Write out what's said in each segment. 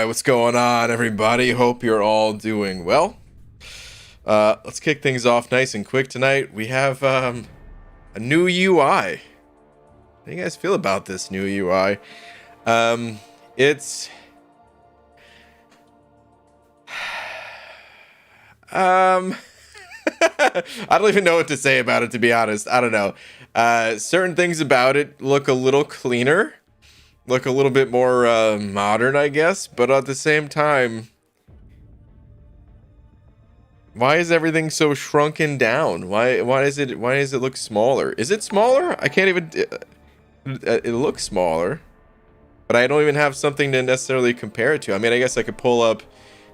what's going on, everybody? Hope you're all doing well. Let's kick things off nice and quick tonight. We have a new UI. How do you guys feel about this new UI? It's I don't even know what to say about it, to be honest. I don't know. Certain things about it look a little cleaner, look a little bit more modern, I guess, but at the same time, why is everything so shrunken down? Why does it look smaller? Is it smaller? I can't even it looks smaller, but I don't even have something to necessarily compare it to. I mean, I guess I could pull up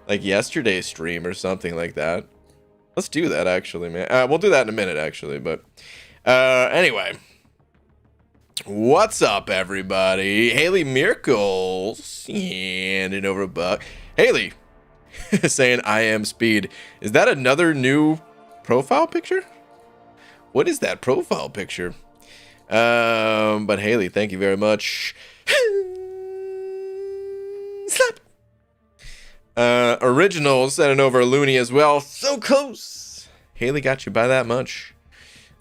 like yesterday's stream or something like that. Let's do that, actually, man. We'll do that in a minute, actually, but anyway. What's up, everybody? Haley Miracles handing over a buck. Haley saying I am speed. Is that another new profile picture? What is that profile picture? But Haley, thank you very much. Slap. Original sending over a loony as well. So close. Haley got you by that much.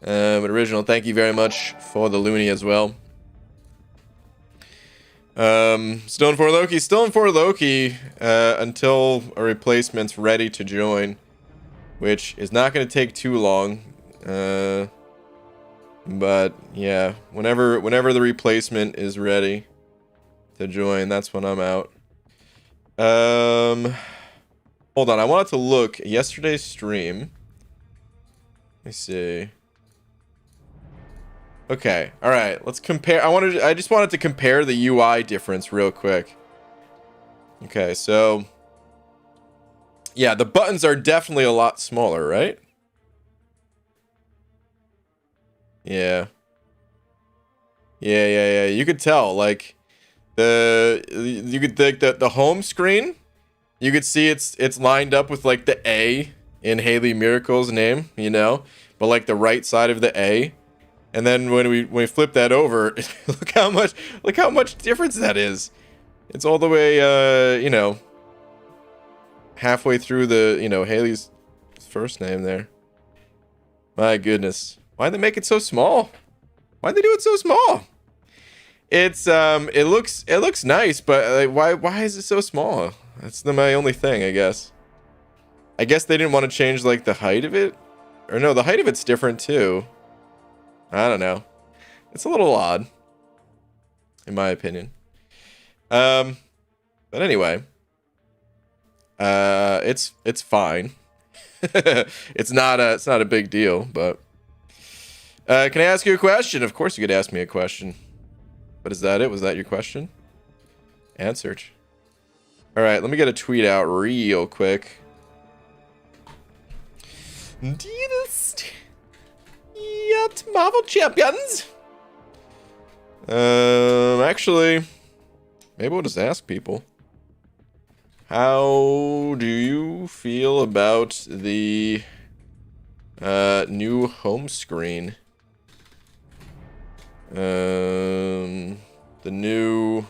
But Original, thank you very much for the loony as well. Still in for Loki until a replacement's ready to join, which is not going to take too long. But yeah, whenever the replacement is ready to join, that's when I'm out. Hold on, I wanted to look at yesterday's stream. Let me see. Okay, all right, let's compare. I just wanted to compare the UI difference real quick. Okay, so yeah, the buttons are definitely a lot smaller, right? Yeah. Yeah. You could tell, like you could think that the home screen, you could see it's lined up with like the A in Haley Miracle's name, you know, but like the right side of the A. And then when we flip that over, look how much difference that is. It's all the way, you know, halfway through the, you know, Haley's first name there. My goodness, why'd they make it so small? Why'd they do it so small? It's it looks nice, but why is it so small? That's my only thing, I guess. I guess they didn't want to change like the height of it, or no, the height of it's different too. I don't know. It's a little odd, in my opinion. But anyway, it's fine. It's not a big deal. But can I ask you a question? Of course, you could ask me a question. But is that it? Was that your question? Answered. All right, let me get a tweet out real quick. Dearest yet Marvel Champions. Actually, maybe we'll just ask people. How do you feel about the new home screen? The new.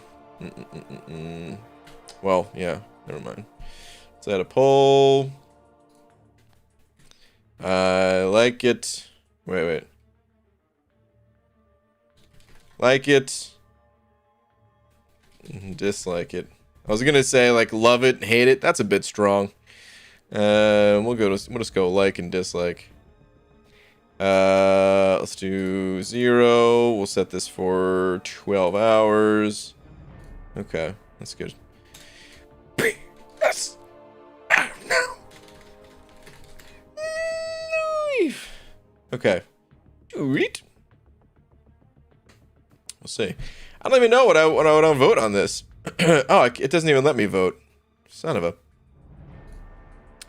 Well, yeah. Never mind. Let's add a poll. I like it. Wait. Like it. Dislike it. I was gonna say like love it, hate it. That's a bit strong. We'll just go like and dislike. Let's do 0. We'll set this for 12 hours. Okay, that's good. Yes. No. Okay. Sweet. We'll see. I don't even know what I would vote on this. Oh, it doesn't even let me vote. Son of a.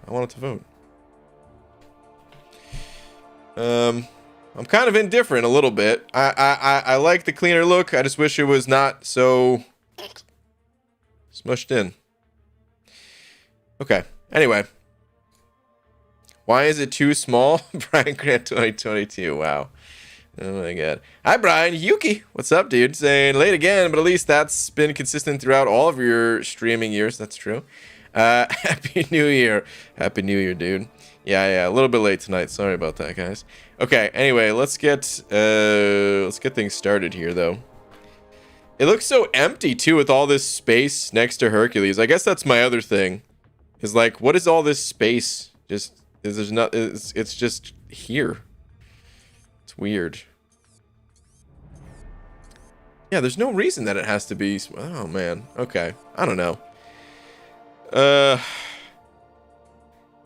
I wanted to vote. I'm kind of indifferent a little bit. I like the cleaner look. I just wish it was not so smushed in. Okay. Anyway. Why is it too small? Brian Grant 2022. Wow. Oh my god. Hi, Brian. Yuki. What's up, dude? Saying late again, but at least that's been consistent throughout all of your streaming years. That's true. Happy New Year. Happy New Year, dude. Yeah. A little bit late tonight. Sorry about that, guys. Okay, anyway, let's get things started here, though. It looks so empty, too, with all this space next to Hercules. I guess that's my other thing. Is like, what is all this space? It's just here. It's weird. Yeah, there's no reason that it has to be. Oh man. Okay. I don't know.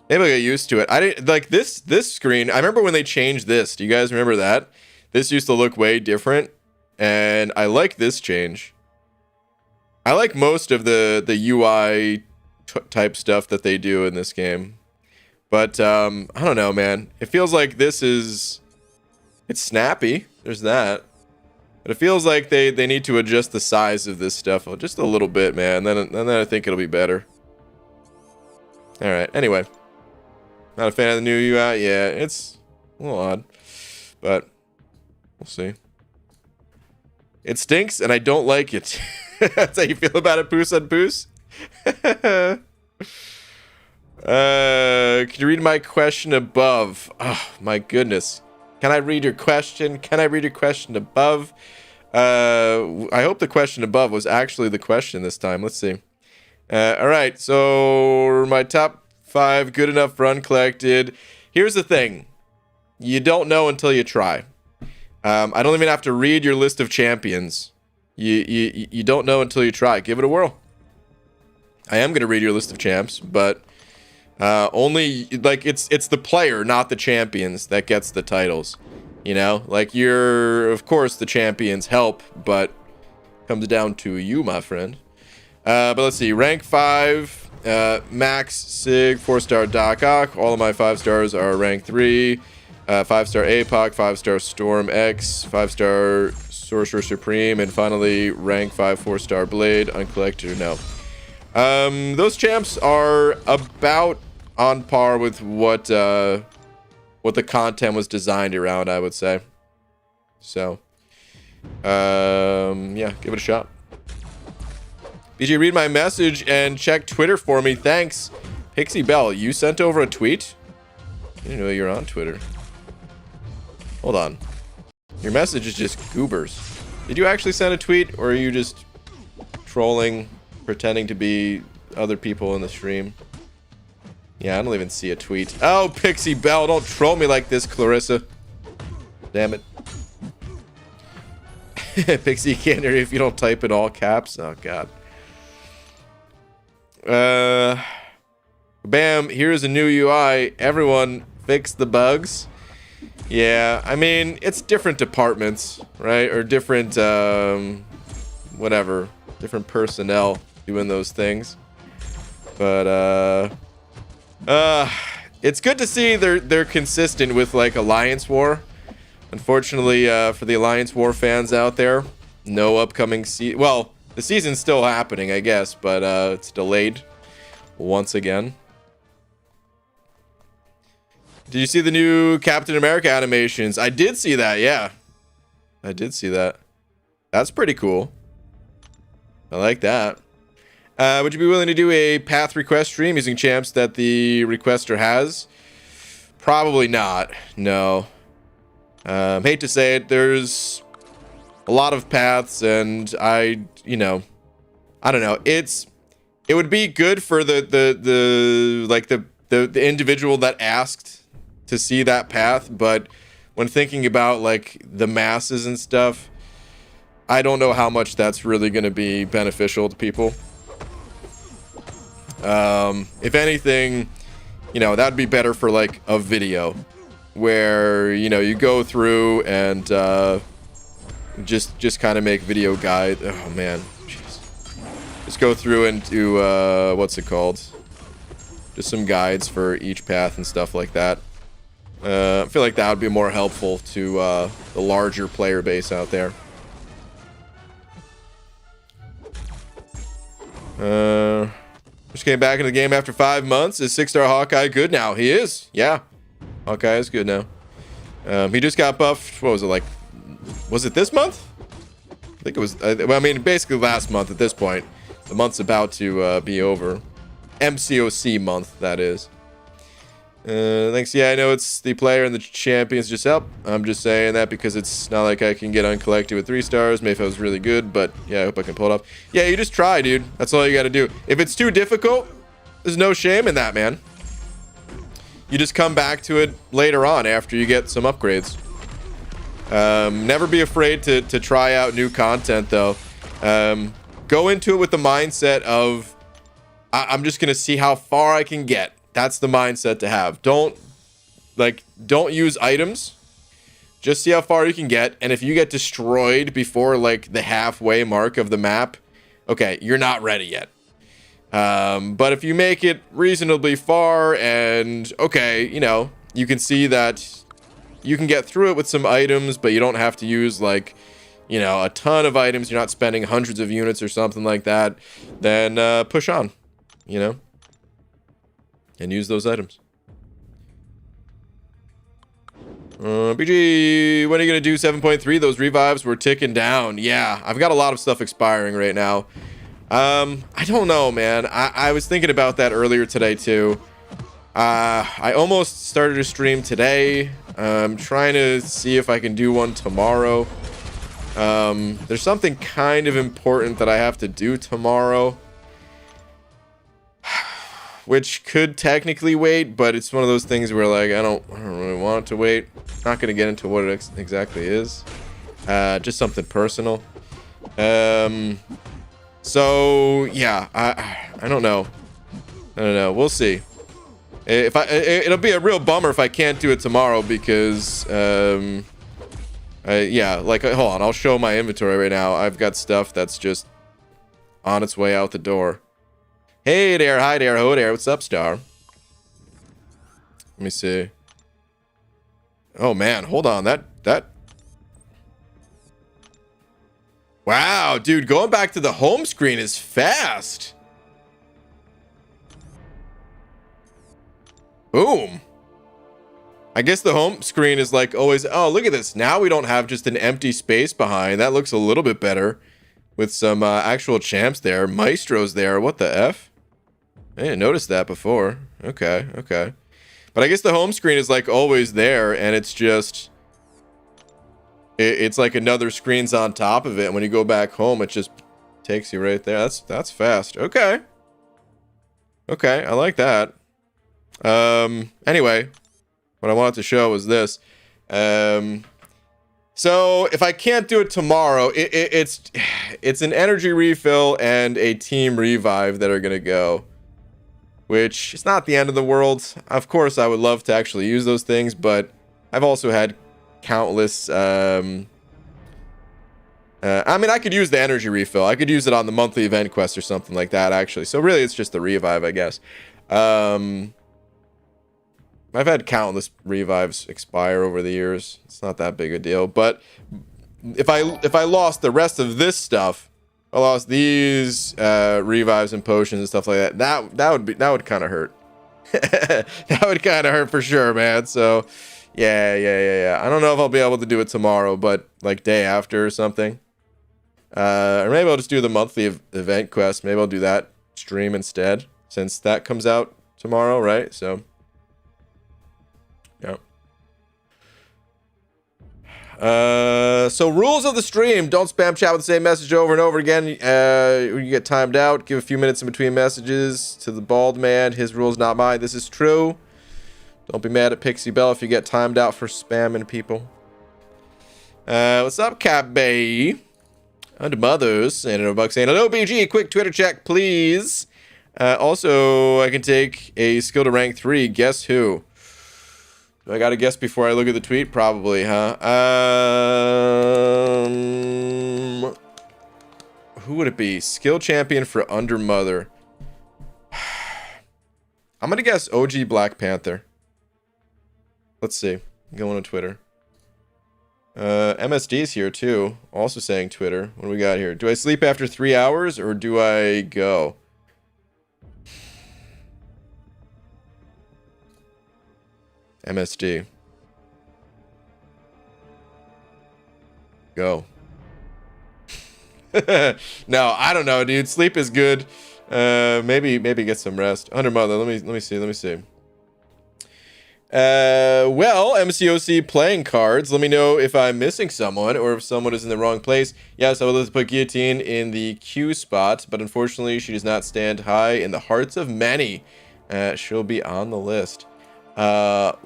Maybe I'll get used to it. I didn't like this screen. I remember when they changed this. Do you guys remember that? This used to look way different, and I like this change. I like most of the UI type stuff that they do in this game. But I don't know, man. It feels like it's snappy. There's that. But it feels like they need to adjust the size of this stuff just a little bit, man. Then I think it'll be better. All right. Anyway, not a fan of the new UI. Yeah, it's a little odd, but we'll see. It stinks, and I don't like it. That's how you feel about it, Poos on Poos? Can you read my question above? Oh, my goodness. Can I read your question? Can I read your question above? I hope the question above was actually the question this time. Let's see. All right, so my top 5 good enough run collected. Here's the thing. You don't know until you try. I don't even have to read your list of champions. You don't know until you try. Give it a whirl. I am going to read your list of champs, but only like it's the player, not the champions, that gets the titles. You know, like of course the champions help, but comes down to you, my friend. But let's see, rank 5, Max, Sig, 4-star Doc Ock. All of my 5 stars are rank 3. 5-star APOC, 5-star Storm X, 5-star Sorcerer Supreme, and finally rank 5 4-star Blade, uncollected or no. Those champs are about on par with what the content was designed around, I would say. So, yeah, give it a shot. BJ, read my message and check Twitter for me. Thanks. Pixie Bell, you sent over a tweet? I didn't know you're on Twitter. Hold on. Your message is just goobers. Did you actually send a tweet, or are you just trolling, pretending to be other people in the stream? Yeah, I don't even see a tweet. Oh, Pixie Bell, don't troll me like this, Clarissa. Damn it. Pixie can't hear you if you don't type in all caps. Oh, God. Bam, here's a new UI. Everyone fix the bugs. Yeah, I mean, it's different departments, right? Or different, whatever. Different personnel doing those things. But, it's good to see they're consistent with, like, Alliance War. Unfortunately, for the Alliance War fans out there, no upcoming season. Well, the season's still happening, I guess, but it's delayed once again. Did you see the new Captain America animations? I did see that, yeah. I did see that. That's pretty cool. I like that. Would you be willing to do a path request stream using champs that the requester has? Probably not, no. Hate to say it, there's a lot of paths, and I don't know. It would be good for the individual that asked to see that path, but when thinking about like the masses and stuff, I don't know how much that's really going to be beneficial to people. If anything, that'd be better for like a video where you go through and just kind of make video guide. Oh man, jeez. Just go through and do what's it called? Just some guides for each path and stuff like that. I feel like that would be more helpful to the larger player base out there. Just came back in the game after 5 months. Is 6-star Hawkeye good now? He is. Yeah. Hawkeye is good now. He just got buffed, what was it, like Was it this month? I think it was. Well, I mean, basically last month at this point. The month's about to be over. MCOC month, that is. Thanks. Yeah, I know it's the player and the champions just help. I'm just saying that because it's not like I can get uncollected with 3 stars. Maybe was really good, but yeah, I hope I can pull it off. Yeah, you just try, dude. That's all you got to do. If it's too difficult, there's no shame in that, man. You just come back to it later on after you get some upgrades. Never be afraid to try out new content, though. Go into it with the mindset of, I'm just going to see how far I can get. That's the mindset to have. Don't use items. Just see how far you can get. And if you get destroyed before, like, the halfway mark of the map, okay, you're not ready yet. But if you make it reasonably far and, okay, you know, you can see that you can get through it with some items, but you don't have to use, like, you know, a ton of items. You're not spending hundreds of units or something like that. Then push on, you know, and use those items. BG, when are you going to do 7.3? Those revives were ticking down. Yeah, I've got a lot of stuff expiring right now. I don't know, man. I was thinking about that earlier today, too. I almost started a stream today. I'm trying to see if I can do one tomorrow. There's something kind of important that I have to do tomorrow, which could technically wait, but it's one of those things where, like, I don't really want it to wait. Not going to get into what it exactly is. Just something personal. So yeah, I don't know. We'll see. It'll be a real bummer if I can't do it tomorrow because yeah, like, hold on, I'll show my inventory right now. I've got stuff that's just on its way out the door. Hey there, hi there, ho there. What's up, Star? Let me see. Oh man, hold on. That. Wow, dude, going back to the home screen is fast. Boom. I guess the home screen is like always, oh, look at this. Now we don't have just an empty space behind. That looks a little bit better with some actual champs there. Maestro's there. What the F? I didn't notice that before. Okay. But I guess the home screen is like always there, and it's just... It's like another screen's on top of it, and when you go back home, it just takes you right there. That's fast. Okay, I like that. Anyway, what I wanted to show was this. So if I can't do it tomorrow, it's an energy refill and a team revive that are gonna go, which is not the end of the world. Of course, I would love to actually use those things, but I've also had countless I mean, I could use the energy refill. I could use it on the monthly event quest or something like that, actually. So really, it's just the revive, I guess. I've had countless revives expire over the years. It's not that big a deal. But if I lost the rest of this stuff, I lost these revives and potions and stuff like that. That would kind of hurt. That would kind of hurt for sure, man. So yeah. I don't know if I'll be able to do it tomorrow, but like day after or something. Or maybe I'll just do the monthly event quest. Maybe I'll do that stream instead, since that comes out tomorrow, right? So yeah. So rules of the stream: don't spam chat with the same message over and over again. You get timed out. Give a few minutes in between messages. To the bald man, his rules, not mine. This is true. Don't be mad at Pixie Bell if you get timed out for spamming people. What's up, Cap Bay? Under Mothers and a buck saying hello, BG. Quick Twitter check, please. Also, I can take a skill to rank 3. Guess who? Do I got to guess before I look at the tweet? Probably, huh? Who would it be? Skill champion for Under Mother. I'm gonna guess OG Black Panther. Let's see. Going on Twitter. MSD's here too. Also saying Twitter. What do we got here? Do I sleep after 3 hours or do I go? MSD. Go. No, I don't know, dude. Sleep is good. Maybe get some rest. 100 mother. Let me see. Well, MCOC playing cards. Let me know if I'm missing someone or if someone is in the wrong place. Yes, I would like to put Guillotine in the Q spot, but unfortunately, she does not stand high in the hearts of many. She'll be on the list. What?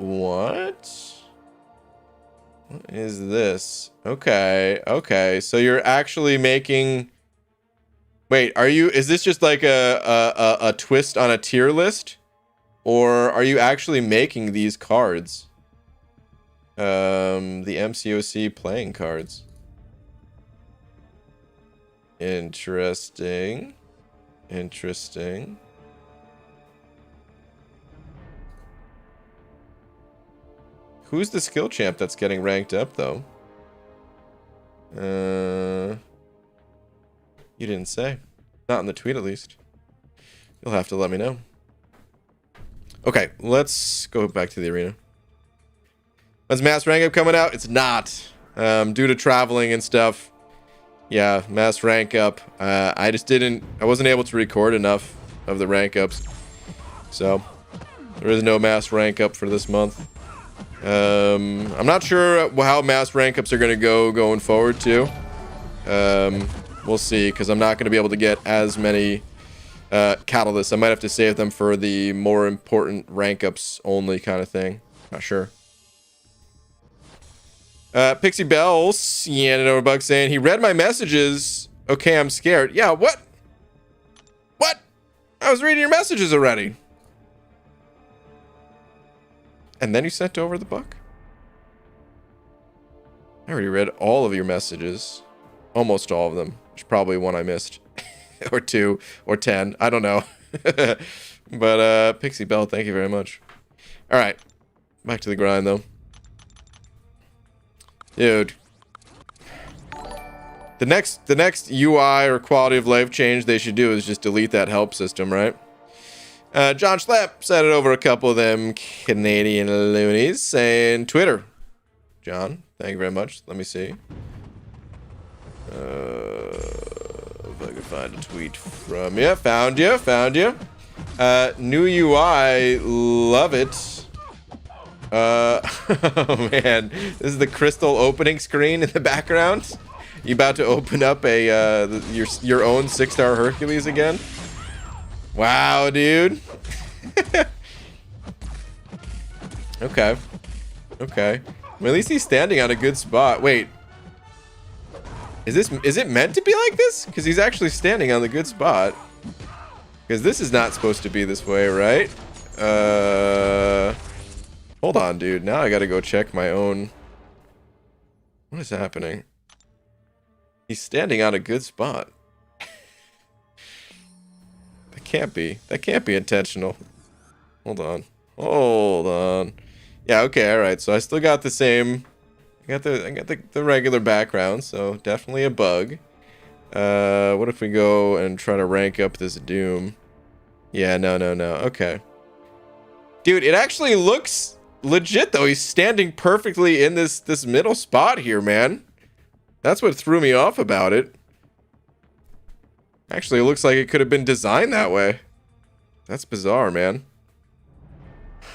What is this? Okay. So you're actually making. Wait, is this just like a twist on a tier list? Or are you actually making these cards? The MCOC playing cards. Interesting. Who's the skill champ that's getting ranked up, though? You didn't say. Not in the tweet, at least. You'll have to let me know. Okay, let's go back to the arena. Is mass rank up coming out? It's not. Due to traveling and stuff. Yeah, mass rank up. I wasn't able to record enough of the rank ups. So, there is no mass rank up for this month. I'm not sure how mass rank ups are going to go going forward, too. We'll see, because I'm not going to be able to get as many catalysts. I might have to save them for the more important rank ups only kind of thing. Not sure. Pixie Bells, yeah, over Bug saying he read my messages. Okay, I'm scared. Yeah, what? I was reading your messages already. And then you sent over the book? I already read all of your messages. Almost all of them. There's probably one I missed. Or 2 or 10. I don't know. But Pixie Bell, thank you very much. All right. Back to the grind though. Dude. The next UI or quality of life change they should do is just delete that help system, right? John Schlepp said it over a couple of them Canadian loonies saying Twitter. John, thank you very much. Let me see. If I could find a tweet from you. Found you. New UI, love it. Oh man, this is the crystal opening screen in the background. You about to open up a your own 6-star Hercules again? Wow, dude. Okay. Well, at least he's standing on a good spot. Wait. Is it meant to be like this? Because he's actually standing on the good spot. Because this is not supposed to be this way, right? Hold on, dude. Now I gotta go check my own. What is happening? He's standing on a good spot. That can't be intentional. Hold on. Yeah, okay, alright. So I still got the same. I got the regular background, so definitely a bug. What if we go and try to rank up this Doom? Yeah, no. Okay. Dude, it actually looks legit though. He's standing perfectly in this middle spot here, man. That's what threw me off about it. Actually, it looks like it could have been designed that way. That's bizarre, man.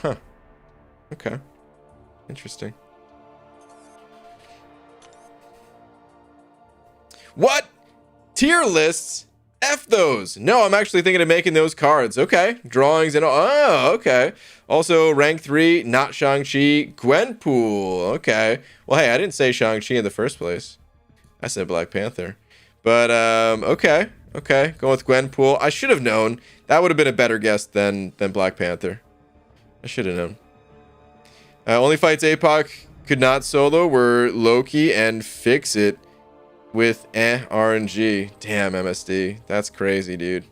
Huh. Okay. Interesting. What? Tier lists? F those. No, I'm actually thinking of making those cards. Okay. Drawings and all. Oh, okay. Also, rank 3, not Shang-Chi, Gwenpool. Okay. Well, hey, I didn't say Shang-Chi in the first place. I said Black Panther. But, okay. Okay. Going with Gwenpool. I should have known. That would have been a better guess than Black Panther. I should have known. Only fights APOC could not solo were Loki and Fix It. With RNG. Damn, MSD. That's crazy, dude.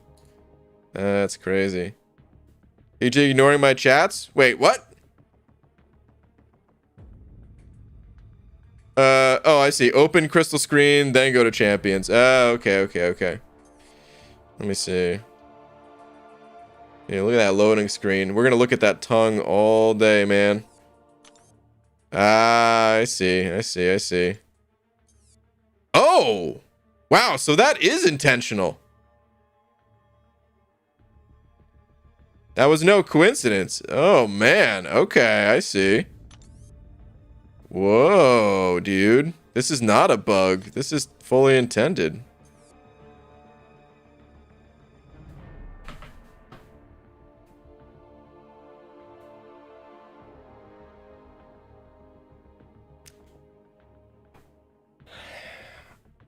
That's crazy. Are you ignoring my chats? Wait, what? Oh, I see. Open crystal screen, then go to champions. Okay. Let me see. Yeah, look at that loading screen. We're gonna look at that tongue all day, man. Ah, I see. Oh, wow. So that is intentional. That was no coincidence. Oh, man. Okay, I see. Whoa, dude. This is not a bug. This is fully intended.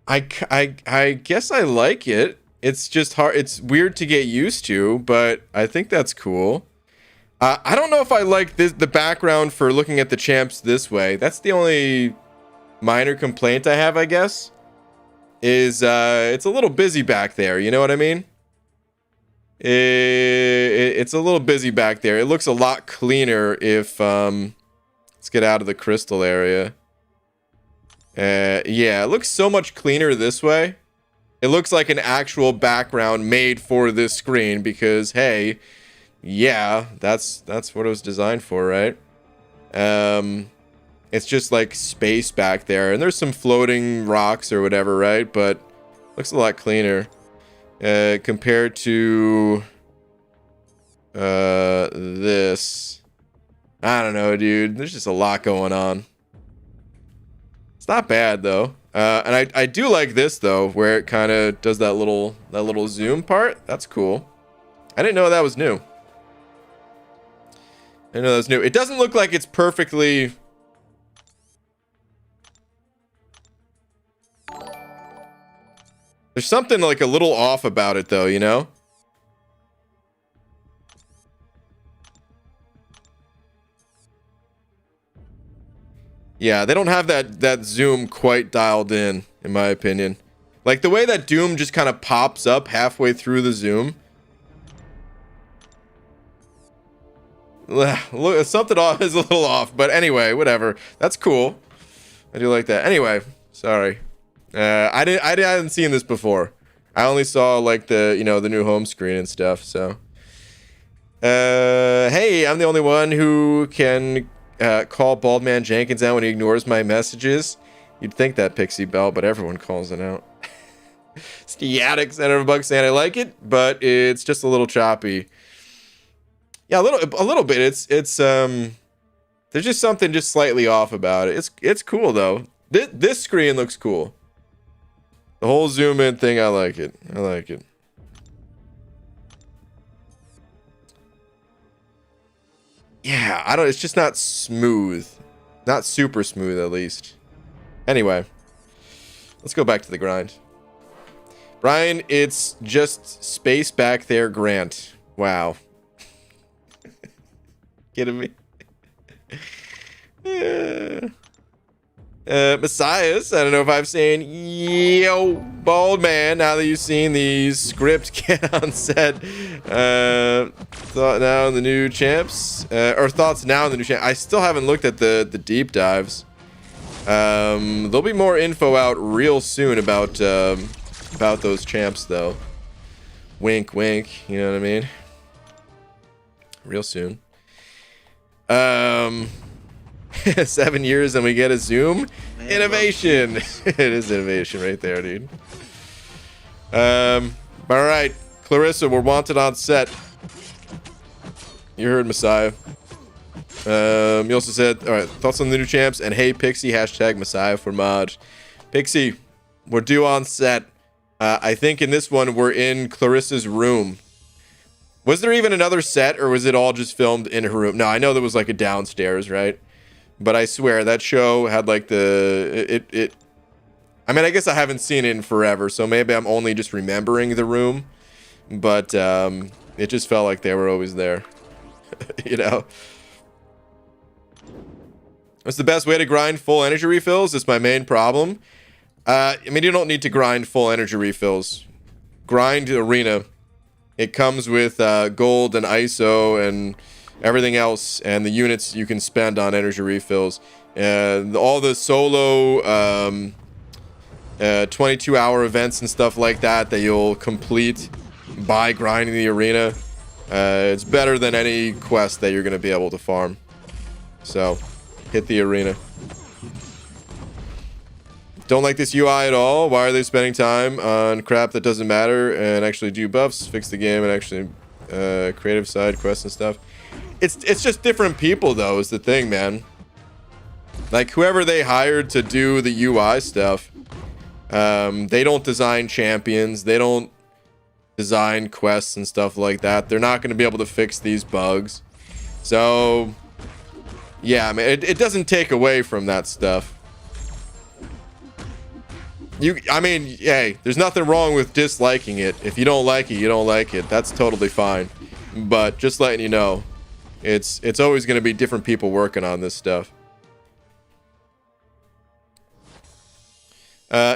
I guess I like it. It's just hard. It's weird to get used to, but I think that's cool. I don't know if I like the background for looking at the champs this way. That's the only minor complaint I have, I guess. Is it's a little busy back there. You know what I mean? It's a little busy back there. It looks a lot cleaner if let's get out of the crystal area. Yeah, it looks so much cleaner this way. It looks like an actual background made for this screen because, hey, yeah, that's what it was designed for, right? It's just like space back there, and there's some floating rocks or whatever, right? But looks a lot cleaner compared to this. I don't know, dude. There's just a lot going on. It's not bad though. And I do like this though, where it kind of does that little zoom part. That's cool. I didn't know that was new. I didn't know that was new. It doesn't look like it's perfectly. There's something like a little off about it though, you know? Yeah, they don't have that zoom quite dialed in my opinion. Like the way that Doom just kind of pops up halfway through the zoom. Look, something off is a little off, but anyway, whatever. That's cool. I do like that. Anyway, sorry. I hadn't seen this before. I only saw like the new home screen and stuff. So, hey, I'm the only one who can call Bald Man Jenkins out when he ignores my messages. You'd think that, Pixie Bell, but everyone calls it out. It's the Attic Center of Bug saying I like it, but it's just a little choppy. Yeah, a little bit. It's there's just something just slightly off about it. It's cool though. This screen looks cool. The whole zoom in thing, I like it. I like it. Yeah, it's just not smooth. Not super smooth, at least. Anyway, let's go back to the grind. Brian, it's just space back there, Grant. Wow. Kidding me? Yeah. Messiahs, I don't know if I'm saying, yo, Bald Man, now that you've seen the script get on set, thought now on the new champs, or thoughts now on the new champs. I still haven't looked at the deep dives. There'll be more info out real soon about those champs, though. Wink, wink, you know what I mean? Real soon. 7 years and we get a zoom. Man, innovation. It is innovation right there, dude. All right, Clarissa, we're wanted on set. You heard Messiah. You also said, all right, thoughts on the new champs and hey Pixie, hashtag Messiah for mod. Pixie, we're due on set. I think in this one we're in Clarissa's room. Was there even another set or was it all just filmed in her room? No, I know there was like a downstairs, right? But I swear that show had like I mean, I guess I haven't seen it in forever, so maybe I'm only just remembering the room. But it just felt like they were always there. You know? What's the best way to grind full energy refills? It's my main problem. I mean, you don't need to grind full energy refills. Grind arena. It comes with gold and ISO and everything else, and the units you can spend on energy refills. And all the solo 22-hour events and stuff like that you'll complete by grinding the arena. It's better than any quest that you're going to be able to farm. So, hit the arena. Don't like this UI at all. Why are they spending time on crap that doesn't matter and actually do buffs, fix the game, and actually creative side quests and stuff? It's just different people, though, is the thing, man. Like, whoever they hired to do the UI stuff, they don't design champions. They don't design quests and stuff like that. They're not going to be able to fix these bugs. So, yeah, I mean, it doesn't take away from that stuff. I mean, hey, there's nothing wrong with disliking it. If you don't like it, you don't like it. That's totally fine. But just letting you know, it's always going to be different people working on this stuff.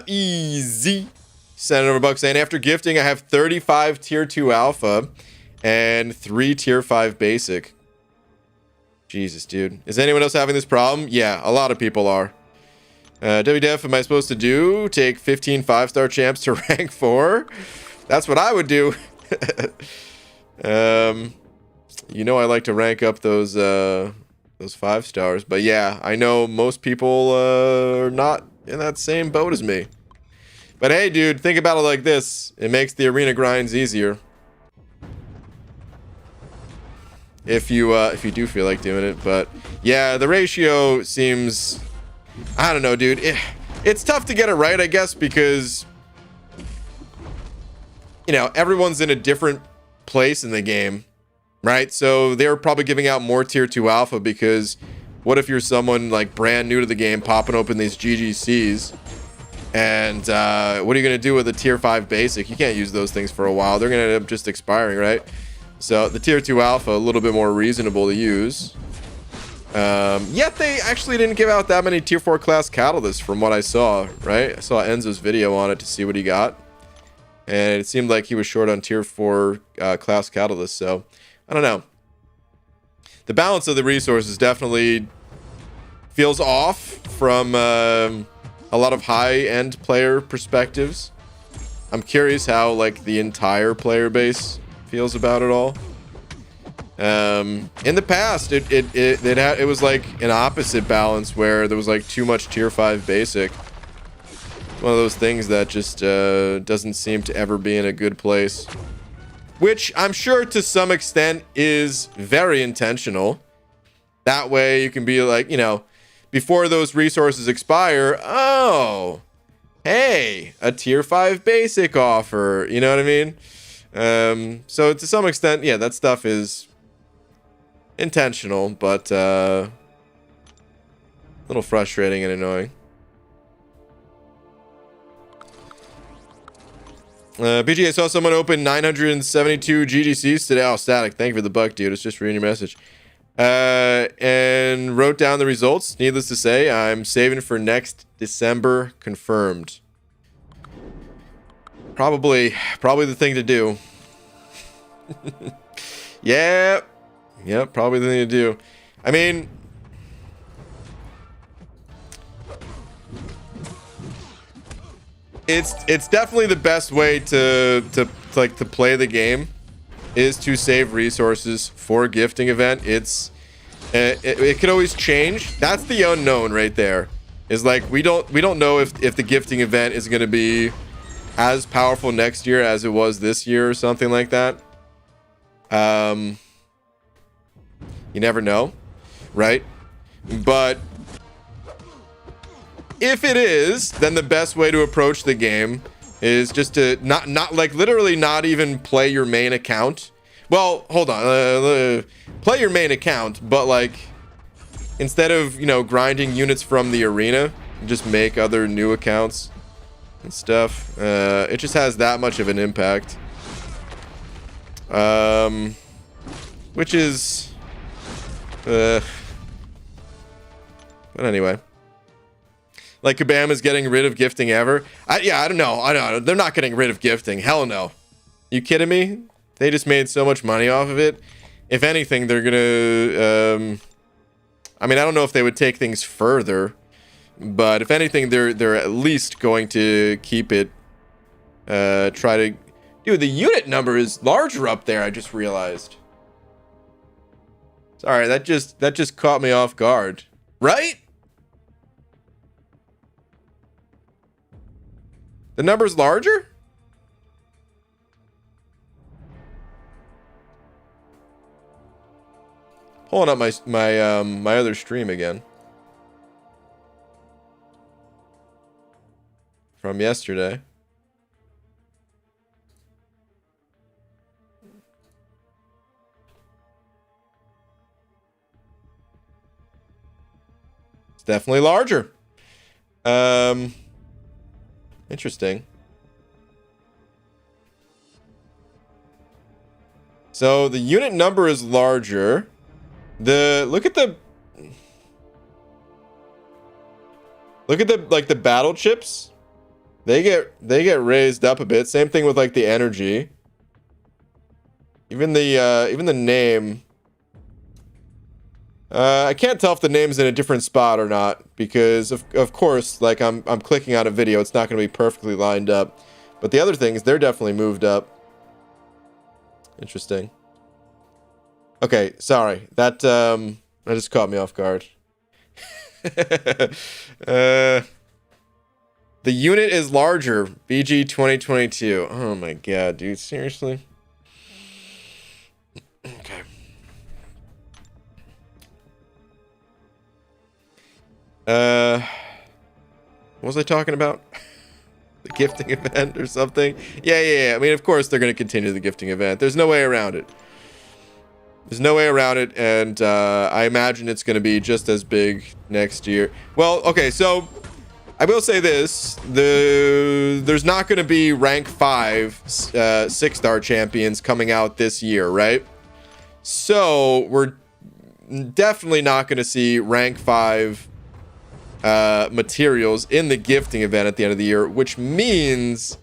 Easy. Senator Buck saying, after gifting, I have 35 tier 2 alpha and 3 tier 5 basic. Jesus, dude. Is anyone else having this problem? Yeah, a lot of people are. WDF, am I supposed to do? Take 15 5-star champs to rank 4? That's what I would do. You know I like to rank up those 5 stars. But yeah, I know most people are not in that same boat as me. But hey, dude, think about it like this. It makes the arena grinds easier. If you do feel like doing it. But yeah, the ratio seems... I don't know, dude. It's tough to get it right, I guess, because... you know, everyone's in a different place in the game, right? So they're probably giving out more tier 2 alpha because what if you're someone like brand new to the game popping open these GGCs and what are you going to do with a tier 5 basic? You can't use those things for a while. They're going to end up just expiring, right? So the tier 2 alpha, a little bit more reasonable to use. Yet they actually didn't give out that many tier 4 class catalysts from what I saw, right? I saw Enzo's video on it to see what he got. And it seemed like he was short on tier 4 class catalysts, so I don't know. The balance of the resources definitely feels off from a lot of high-end player perspectives. I'm curious how like the entire player base feels about it all. In the past, it was like an opposite balance where there was like too much tier 5 basic. One of those things that just doesn't seem to ever be in a good place. Which I'm sure to some extent is very intentional. That way you can be like, you know, before those resources expire, oh, hey, a tier 5 basic offer. You know what I mean? So to some extent, yeah, that stuff is intentional, but a little frustrating and annoying. BG, I saw someone open 972 GGCs today. Oh, Static, thank you for the buck, dude. It's just reading your message. And wrote down the results. Needless to say, I'm saving for next December confirmed. Probably the thing to do. Yeah. Yep, probably the thing to do. I mean, it's definitely the best way to play the game is to save resources for a gifting event. It could always change. That's the unknown right there. Is like we don't know if the gifting event is going to be as powerful next year as it was this year or something like that. You never know, right? But if it is, then the best way to approach the game is just to not like literally not even play your main account. Well, hold on, play your main account, but like instead of, you know, grinding units from the arena, just make other new accounts and stuff. It just has that much of an impact. Which is but anyway, like Kabam is getting rid of gifting ever. I don't know. They're not getting rid of gifting. Hell no. You kidding me? They just made so much money off of it. If anything, they're gonna I mean, I don't know if they would take things further, but if anything, they're at least going to keep it. Try to, dude. The unit number is larger up there. I just realized. Sorry, that just caught me off guard. Right? The number's larger? Pulling up my other stream again. From yesterday. It's definitely larger. Interesting. So the unit number is larger. Look at the like the battle chips. They get raised up a bit. Same thing with like the energy. Even the name. I can't tell if the name's in a different spot or not, because of course, like I'm clicking on a video, it's not going to be perfectly lined up. But the other things, they're definitely moved up. Interesting. Okay, sorry. That just caught me off guard. The unit is larger. BG 2022. Oh my god, dude, seriously? Okay. What was I talking about? The gifting event or something? Yeah. I mean, of course they're going to continue the gifting event. There's no way around it. There's no way around it, and I imagine it's going to be just as big next year. Well, okay, so I will say this. There's not going to be rank 5 6-star champions coming out this year, right? So we're definitely not going to see rank 5 materials in the gifting event at the end of the year, which means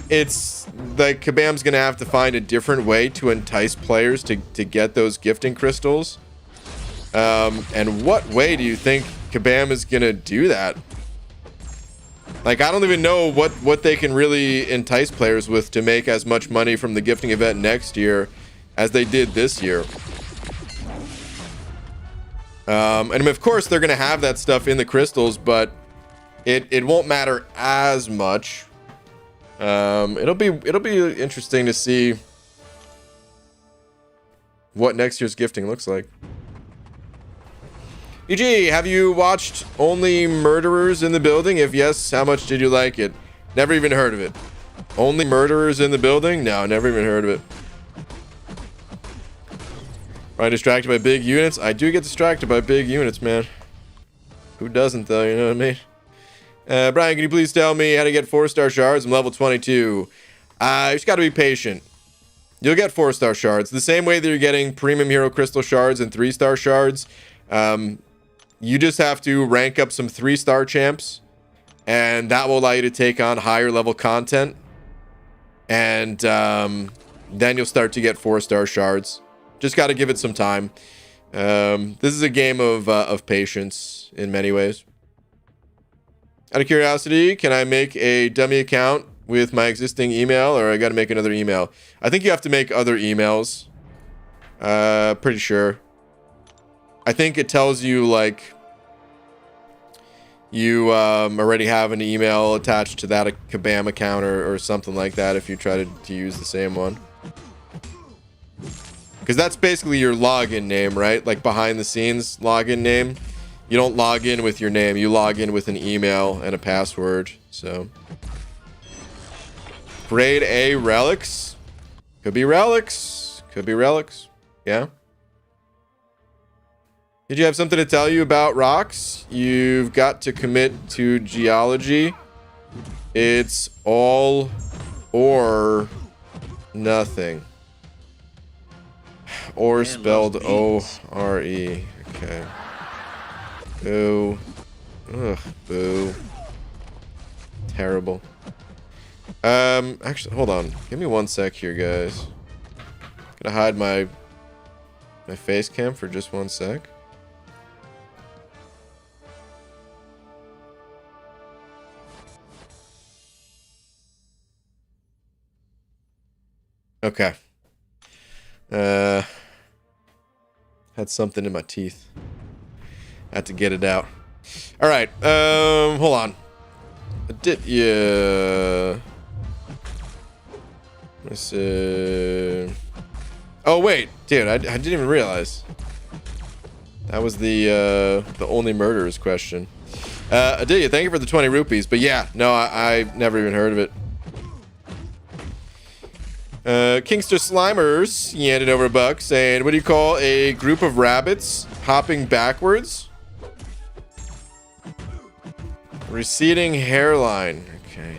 it's like Kabam's gonna have to find a different way to entice players to get those gifting crystals. And what way do you think Kabam is gonna do that? Like, I don't even know what they can really entice players with to make as much money from the gifting event next year as they did this year. And of course they're gonna have that stuff in the crystals, but it won't matter as much. It'll be interesting to see what next year's gifting looks like. EG, have you watched Only Murderers in the Building? If yes, how much did you like it? Never even heard of it. Only Murderers in the Building? No, never even heard of it. Am I distracted by big units? I do get distracted by big units, man. Who doesn't, though? You know what I mean? Brian, can you please tell me how to get 4-star shards? I'm level 22. You just got to be patient. You'll get 4-star shards. The same way that you're getting premium hero crystal shards and 3-star shards. You just have to rank up some 3-star champs. And that will allow you to take on higher level content. And then you'll start to get 4-star shards. Just got to give it some time. This is a game of patience in many ways. Out of curiosity, can I make a dummy account with my existing email, or I got to make another email? I think you have to make other emails. Pretty sure. I think it tells you, like, you already have an email attached to that Kabam account or something like that if you try to use the same one. Because that's basically your login name, right? Like behind the scenes login name. You don't log in with your name. You log in with an email and a password. So, grade A relics. Could be relics. Could be relics. Yeah. Did you have something to tell you about rocks? You've got to commit to geology. It's all or nothing. Or spelled O-R-E. Okay. Boo. Ugh, boo. Terrible. Actually, hold on. Give me one sec here, guys. Gonna hide my face cam for just one sec. Okay. Had something in my teeth. Had to get it out. All right. Hold on. Yeah. Let's see. Oh wait, dude, I didn't even realize. That was the only murderers question. Aditya, thank you for the 20 rupees. But yeah, no, I never even heard of it. Kingster Slimers, he handed over $1 saying, what do you call a group of rabbits hopping backwards? Receding hairline. Okay,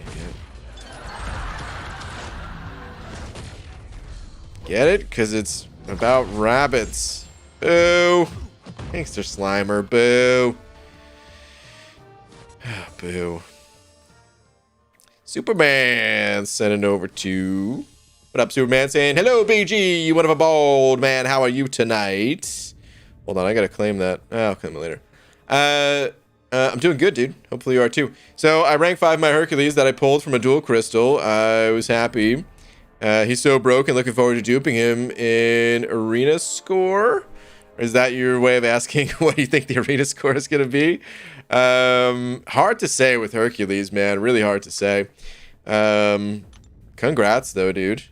get it? Because it's about rabbits. Boo. Kingster Slimer, boo. Boo. Superman sending over to... What up, Superman? Saying, hello, BG, you one of a bald man. How are you tonight? Hold on, I gotta claim that. I'll claim it later. I'm doing good, dude. Hopefully you are too. So I rank 5 my Hercules that I pulled from a dual crystal. I was happy. He's so broken. Looking forward to duping him in arena score. Or is that your way of asking what do you think the arena score is gonna be? Hard to say with Hercules, man. Really hard to say. Congrats though, dude.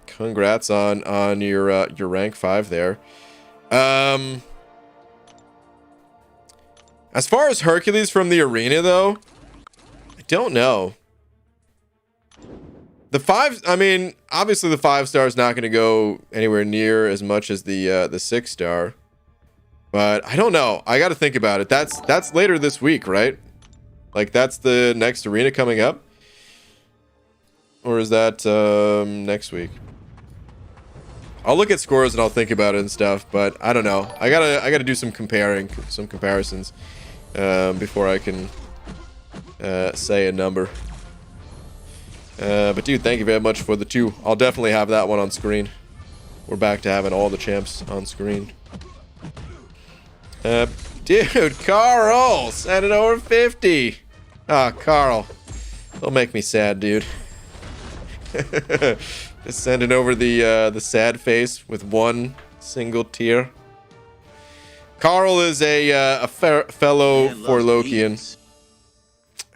Congrats on your rank 5 there. As far as Hercules from the arena though, I don't know. The 5, I mean, obviously the 5-star is not going to go anywhere near as much as the 6-star. But I don't know. I got to think about it. That's later this week, right? Like that's the next arena coming up? Or is that next week? I'll look at scores and I'll think about it and stuff, but I don't know. I gotta do some comparisons before I can say a number. But dude, thank you very much for the 2. I'll definitely have that one on screen. We're back to having all the champs on screen. Dude, Carl sent it over 50. Ah, Carl, don't make me sad, dude. Just sending over the sad face with one single tear. Carl is a fellow Forlokian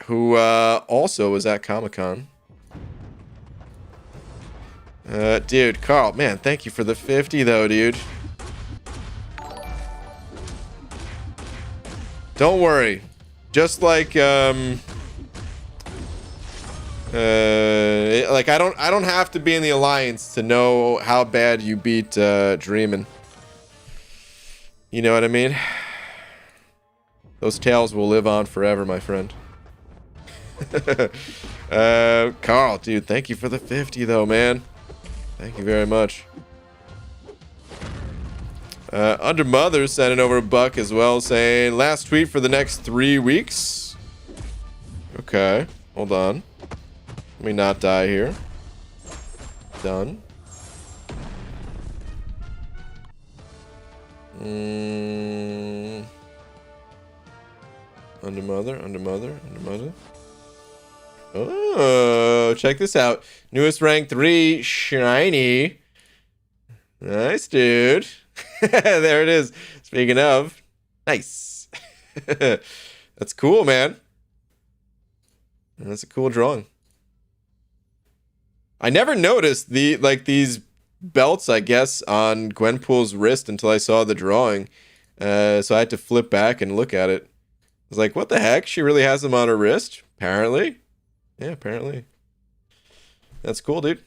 who also was at Comic-Con. Dude, Carl, man, thank you for the 50 though, dude. Don't worry. Just like like I don't have to be in the alliance to know how bad you beat Dreamin'. You know what I mean? Those tales will live on forever, my friend. Carl, dude, thank you for the 50 though, man. Thank you very much. Under Mother sending over $1 as well, saying last tweet for the next 3 weeks. Okay, hold on. Let me not die here. Done. Under Mother. Oh, check this out. Newest rank 3, shiny. Nice, dude. There it is. Speaking of, nice. That's cool, man. That's a cool drawing. I never noticed these belts, I guess, on Gwenpool's wrist until I saw the drawing. So I had to flip back and look at it. I was like, what the heck? She really has them on her wrist? Apparently. Yeah, apparently. That's cool, dude.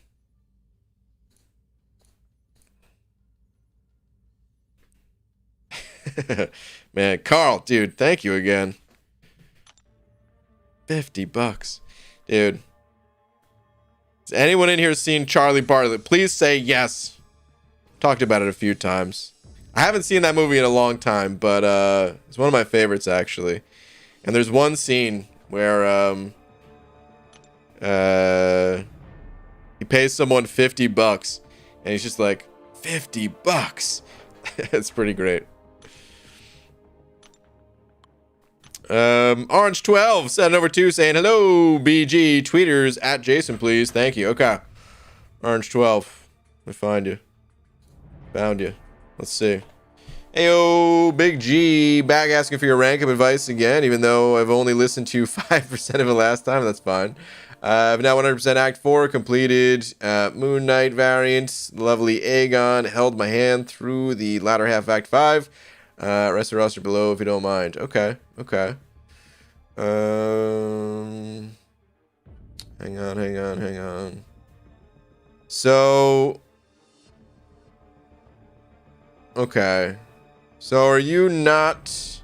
Man, Carl, dude, thank you again. $50. Dude. Has anyone in here seen Charlie Bartlett? Please say yes. Talked about it a few times. I haven't seen that movie in a long time, but it's one of my favorites, actually. And there's one scene where he pays someone $50 and he's just like, $50. It's pretty great. Orange 12 sent over 2 saying hello BG tweeters at Jason please. Thank you. Okay, Orange 12, let me find you. Found you. Let's see. Heyo, Big G, back asking for your rank up advice again, even though I've only listened to 5% of it last time. That's fine. I've now 100% Act 4 completed. Moon Knight variant, lovely Aegon, held my hand through the latter half of Act 5. Rest of the roster below if you don't mind. Okay. Hang on. So... Okay. So are you not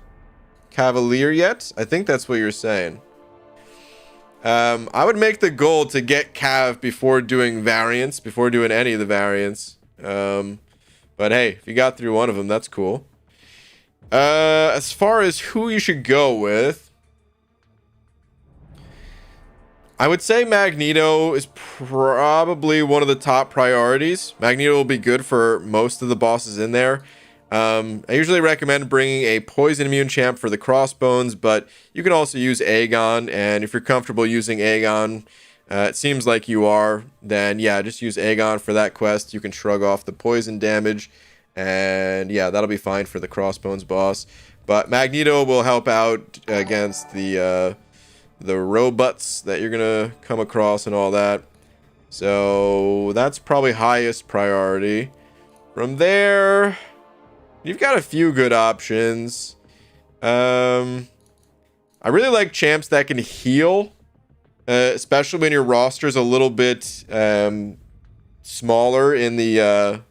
Cavalier yet? I think that's what you're saying. I would make the goal to get Cav before doing variants, before doing any of the variants. But hey, if you got through one of them, that's cool. As far as who you should go with, I would say Magneto is probably one of the top priorities. Magneto will be good for most of the bosses in there. I usually recommend bringing a poison immune champ for the crossbones, but you can also use Aegon, and if you're comfortable using Aegon, it seems like you are, then yeah, just use Aegon for that quest. You can shrug off the poison damage, and yeah, that'll be fine for the crossbones boss. But Magneto will help out against the robots that you're gonna come across and all that. So that's probably highest priority. From there, you've got a few good options. I really like champs that can heal, especially when your roster's a little bit smaller in the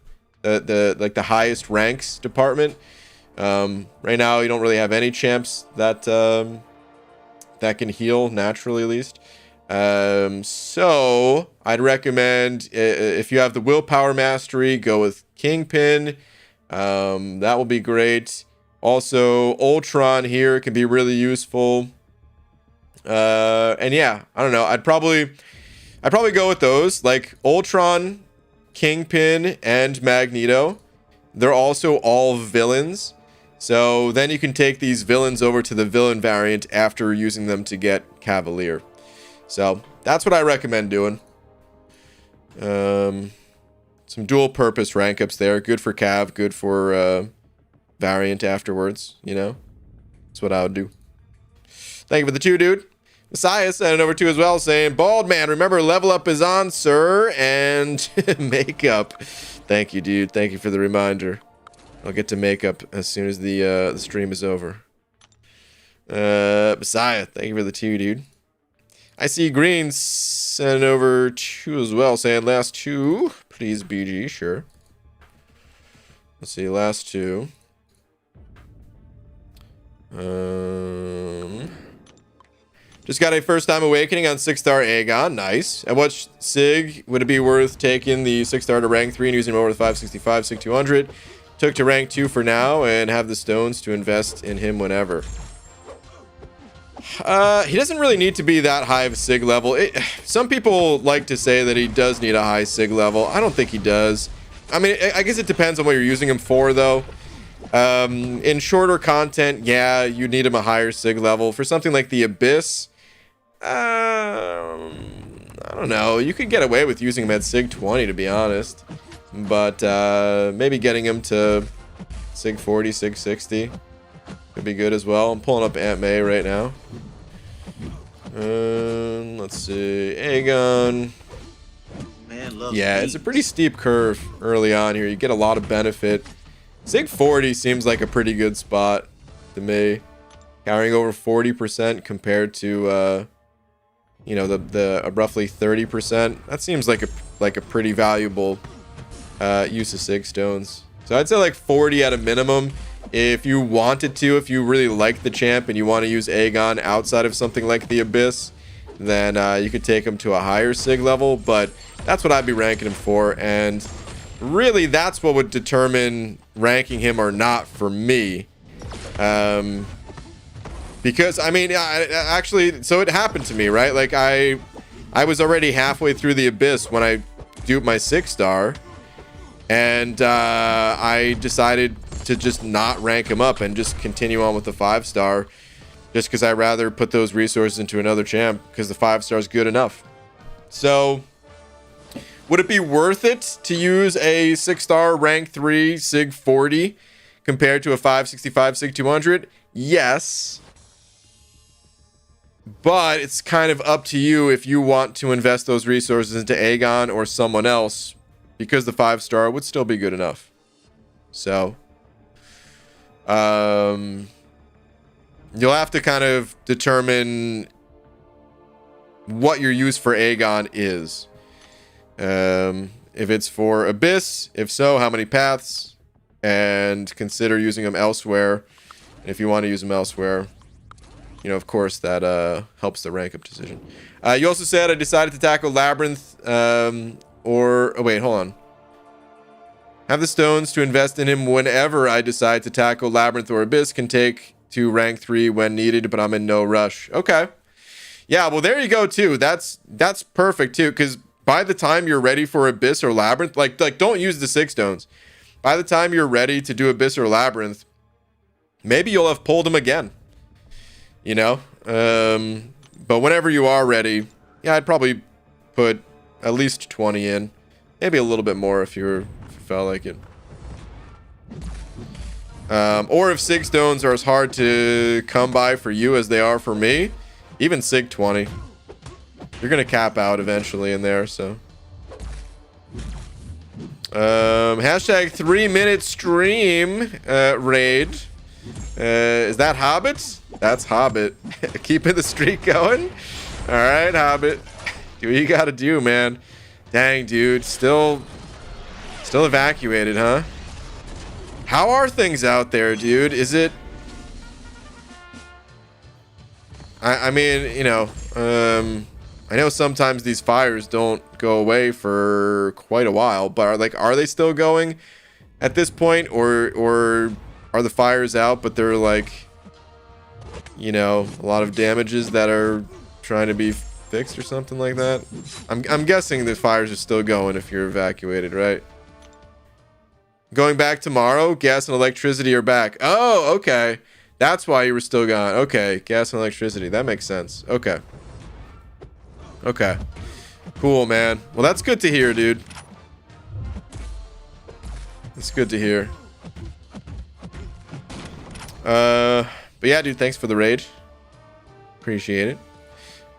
highest ranks department. Right now, you don't really have any champs that that can heal naturally, at least. So I'd recommend, if you have the willpower mastery, go with Kingpin. That will be great. Also, Ultron here can be really useful. And yeah, I don't know. I'd probably go with those, like Ultron, Kingpin, and Magneto. They're also all villains. So then you can take these villains over to the villain variant after using them to get Cavalier. So that's what I recommend doing. Some dual purpose rank ups there. Good for Cav, good for variant afterwards, you know? That's what I would do. Thank you for the 2, dude. Messiah sent it over 2 as well, saying, Bald man, remember level up is on, sir, and makeup. Thank you, dude. Thank you for the reminder. I'll get to makeup as soon as the stream is over. Messiah, thank you for the 2, dude. I see Green sent over 2 as well, saying last 2. Please, BG, sure. Let's see, last 2. Just got a first-time awakening on 6-star Aegon. Nice. At what Sig would it be worth taking the 6-star to rank 3 and using him over the 565, Sig 200? Took to rank 2 for now and have the stones to invest in him whenever. He doesn't really need to be that high of a Sig level. Some people like to say that he does need a high Sig level. I don't think he does. I mean, I guess it depends on what you're using him for, though. In shorter content, yeah, you need him a higher Sig level. For something like the Abyss, I don't know. You could get away with using him at Sig 20, to be honest. But maybe getting him to Sig 40, Sig 60 could be good as well. I'm pulling up Aunt May right now. Let's see. Aegon. Yeah, it's a pretty steep curve early on here. You get a lot of benefit. Sig 40 seems like a pretty good spot to me. Carrying over 40% compared to, you know, the roughly 30%. That seems like a pretty valuable use of Sig stones. So I'd say like 40 at a minimum. If you wanted to, if you really like the champ and you want to use Aegon outside of something like the Abyss, then you could take him to a higher Sig level. But that's what I'd be ranking him for. And really, that's what would determine ranking him or not for me. Because, I mean, actually, so it happened to me, right? Like, I was already halfway through the Abyss when I duped my 6-star. And I decided to just not rank him up and just continue on with the 5-star. Just because I'd rather put those resources into another champ because the 5-star is good enough. So, would it be worth it to use a 6-star rank 3 Sig 40 compared to a 565 Sig 200? Yes. But it's kind of up to you if you want to invest those resources into Aegon or someone else, because the 5-star would still be good enough. So, you'll have to kind of determine what your use for Aegon is. If it's for Abyss, if so, how many paths, and consider using them elsewhere. And if you want to use them elsewhere, you know, of course, that helps the rank up decision. You also said I decided to tackle Labyrinth, oh wait, hold on. Have the stones to invest in him whenever I decide to tackle Labyrinth or Abyss. Can take to rank 3 when needed, but I'm in no rush. Okay. Yeah, well, there you go, too. That's perfect, too, because by the time you're ready for Abyss or Labyrinth, like don't use the 6 stones. By the time you're ready to do Abyss or Labyrinth, maybe you'll have pulled them again. You know? But whenever you are ready, yeah, I'd probably put at least 20 in. Maybe a little bit more if you felt like it. Or if Sig stones are as hard to come by for you as they are for me, even Sig 20. You're going to cap out eventually in there, so. Hashtag 3-minute stream raid. Is that Hobbit? That's Hobbit. Keeping the streak going. All right, Hobbit. Do what you got to do, man. Dang, dude. Still evacuated, huh? How are things out there, dude? Is it... I mean, you know, I know sometimes these fires don't go away for quite a while, but are they still going at this point, or are the fires out, but they're like, you know, a lot of damages that are trying to be fixed or something like that? I'm guessing the fires are still going if you're evacuated, right? Going back tomorrow, gas and electricity are back. Oh, okay. That's why you were still gone. Okay, gas and electricity. That makes sense. Okay. Okay. Cool, man. Well, that's good to hear, dude. That's good to hear. But yeah, dude, thanks for the raid. Appreciate it.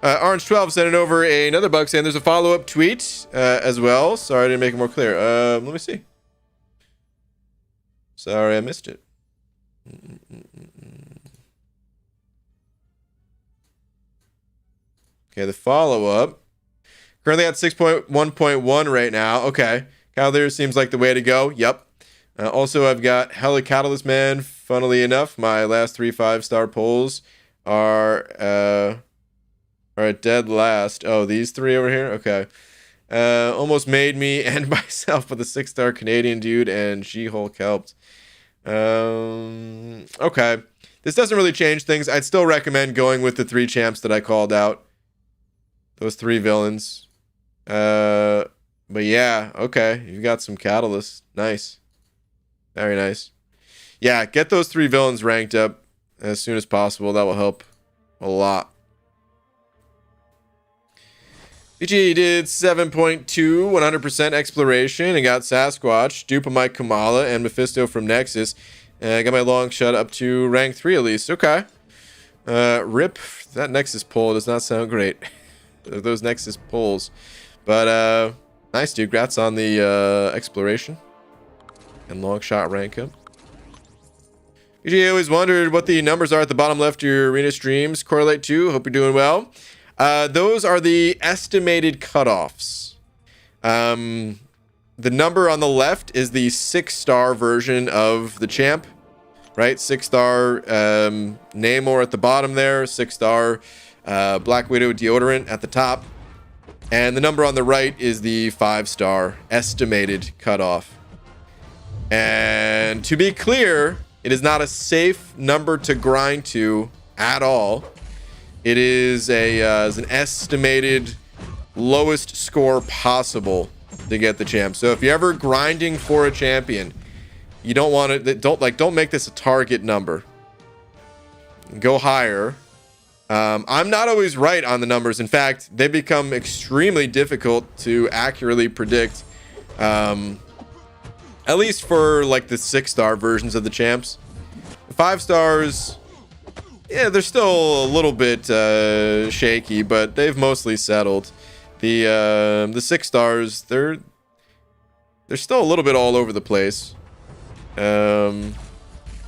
Orange12 sending over another bug saying there's a follow-up tweet as well. Sorry I didn't make it more clear. Let me see. Sorry, I missed it. Okay, the follow-up. Currently at 6.1.1 right now. Okay. Cavalier seems like the way to go. Yep. Also, I've got Hella Catalyst Man. Funnily enough, my last 3 5-star polls are at dead last. Oh, these 3 over here? Okay. Almost made me end myself with a 6-star Canadian dude, and She-Hulk helped. Okay. This doesn't really change things. I'd still recommend going with the 3 champs that I called out. Those 3 villains. But yeah, okay. You've got some catalysts. Nice. Very nice. Yeah, get those 3 villains ranked up as soon as possible. That will help a lot. BG did 7.2, 100% exploration, and got Sasquatch, dupe of my Kamala, and Mephisto from Nexus. And I got my long shot up to rank 3 at least. Okay. Rip. That Nexus pull does not sound great. Those Nexus pulls. But, nice, dude. Congrats on the exploration and long shot rank up. BG always wondered what the numbers are at the bottom left of your arena streams correlate to. Hope you're doing well. Those are the estimated cutoffs. The number on the left is the 6-star version of the champ, right? 6-star Namor at the bottom there, 6-star Black Widow deodorant at the top. And the number on the right is the 5-star estimated cutoff. And to be clear, it is not a safe number to grind to at all. It is an estimated lowest score possible to get the champ. So if you're ever grinding for a champion, you don't want to, don't make this a target number. Go higher. I'm not always right on the numbers. In fact, they become extremely difficult to accurately predict At least for like the 6-star versions of the champs. The 5 stars, yeah, they're still a little bit shaky, but they've mostly settled. The 6 stars, they're still a little bit all over the place. I'm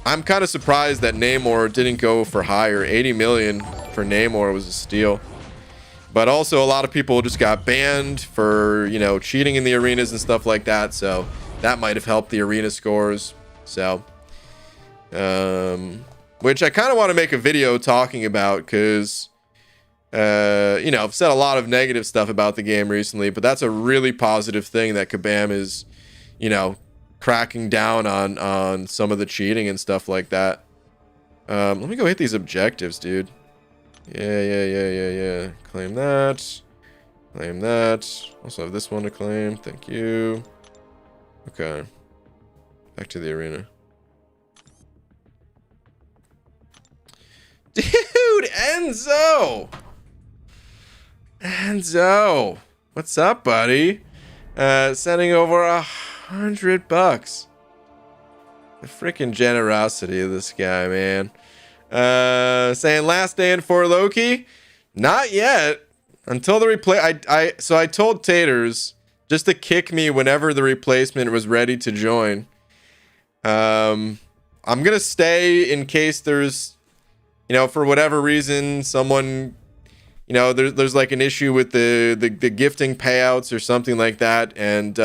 kind of surprised that Namor didn't go for higher. 80 million for Namor was a steal. But also a lot of people just got banned for, you know, cheating in the arenas and stuff like that. So that might have helped the arena scores. So, which I kind of want to make a video talking about because, you know, I've said a lot of negative stuff about the game recently, but that's a really positive thing that Kabam is, you know, cracking down on some of the cheating and stuff like that. Let me go hit these objectives, dude. Yeah. Claim that. Claim that. Also have this one to claim. Thank you. Okay. Back to the arena. Dude, Enzo! Enzo! What's up, buddy? Sending over $100. The freaking generosity of this guy, man. Saying last day in for Loki? Not yet. Until the replay. So I told Taters just to kick me whenever the replacement was ready to join. I'm gonna stay in case there's, you know, for whatever reason, someone, you know, there's like an issue with the gifting payouts or something like that, and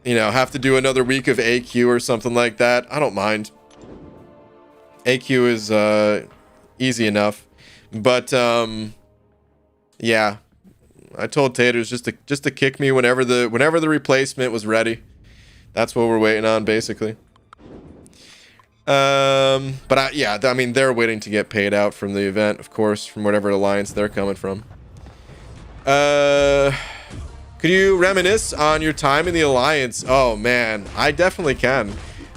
you know, have to do another week of AQ or something like that. I don't mind. AQ is easy enough, but yeah, I told Taters just to kick me whenever the replacement was ready. That's what we're waiting on, basically. But yeah, I mean, they're waiting to get paid out from the event, of course, from whatever alliance they're coming from. Could you reminisce on your time in the alliance? Oh man, I definitely can.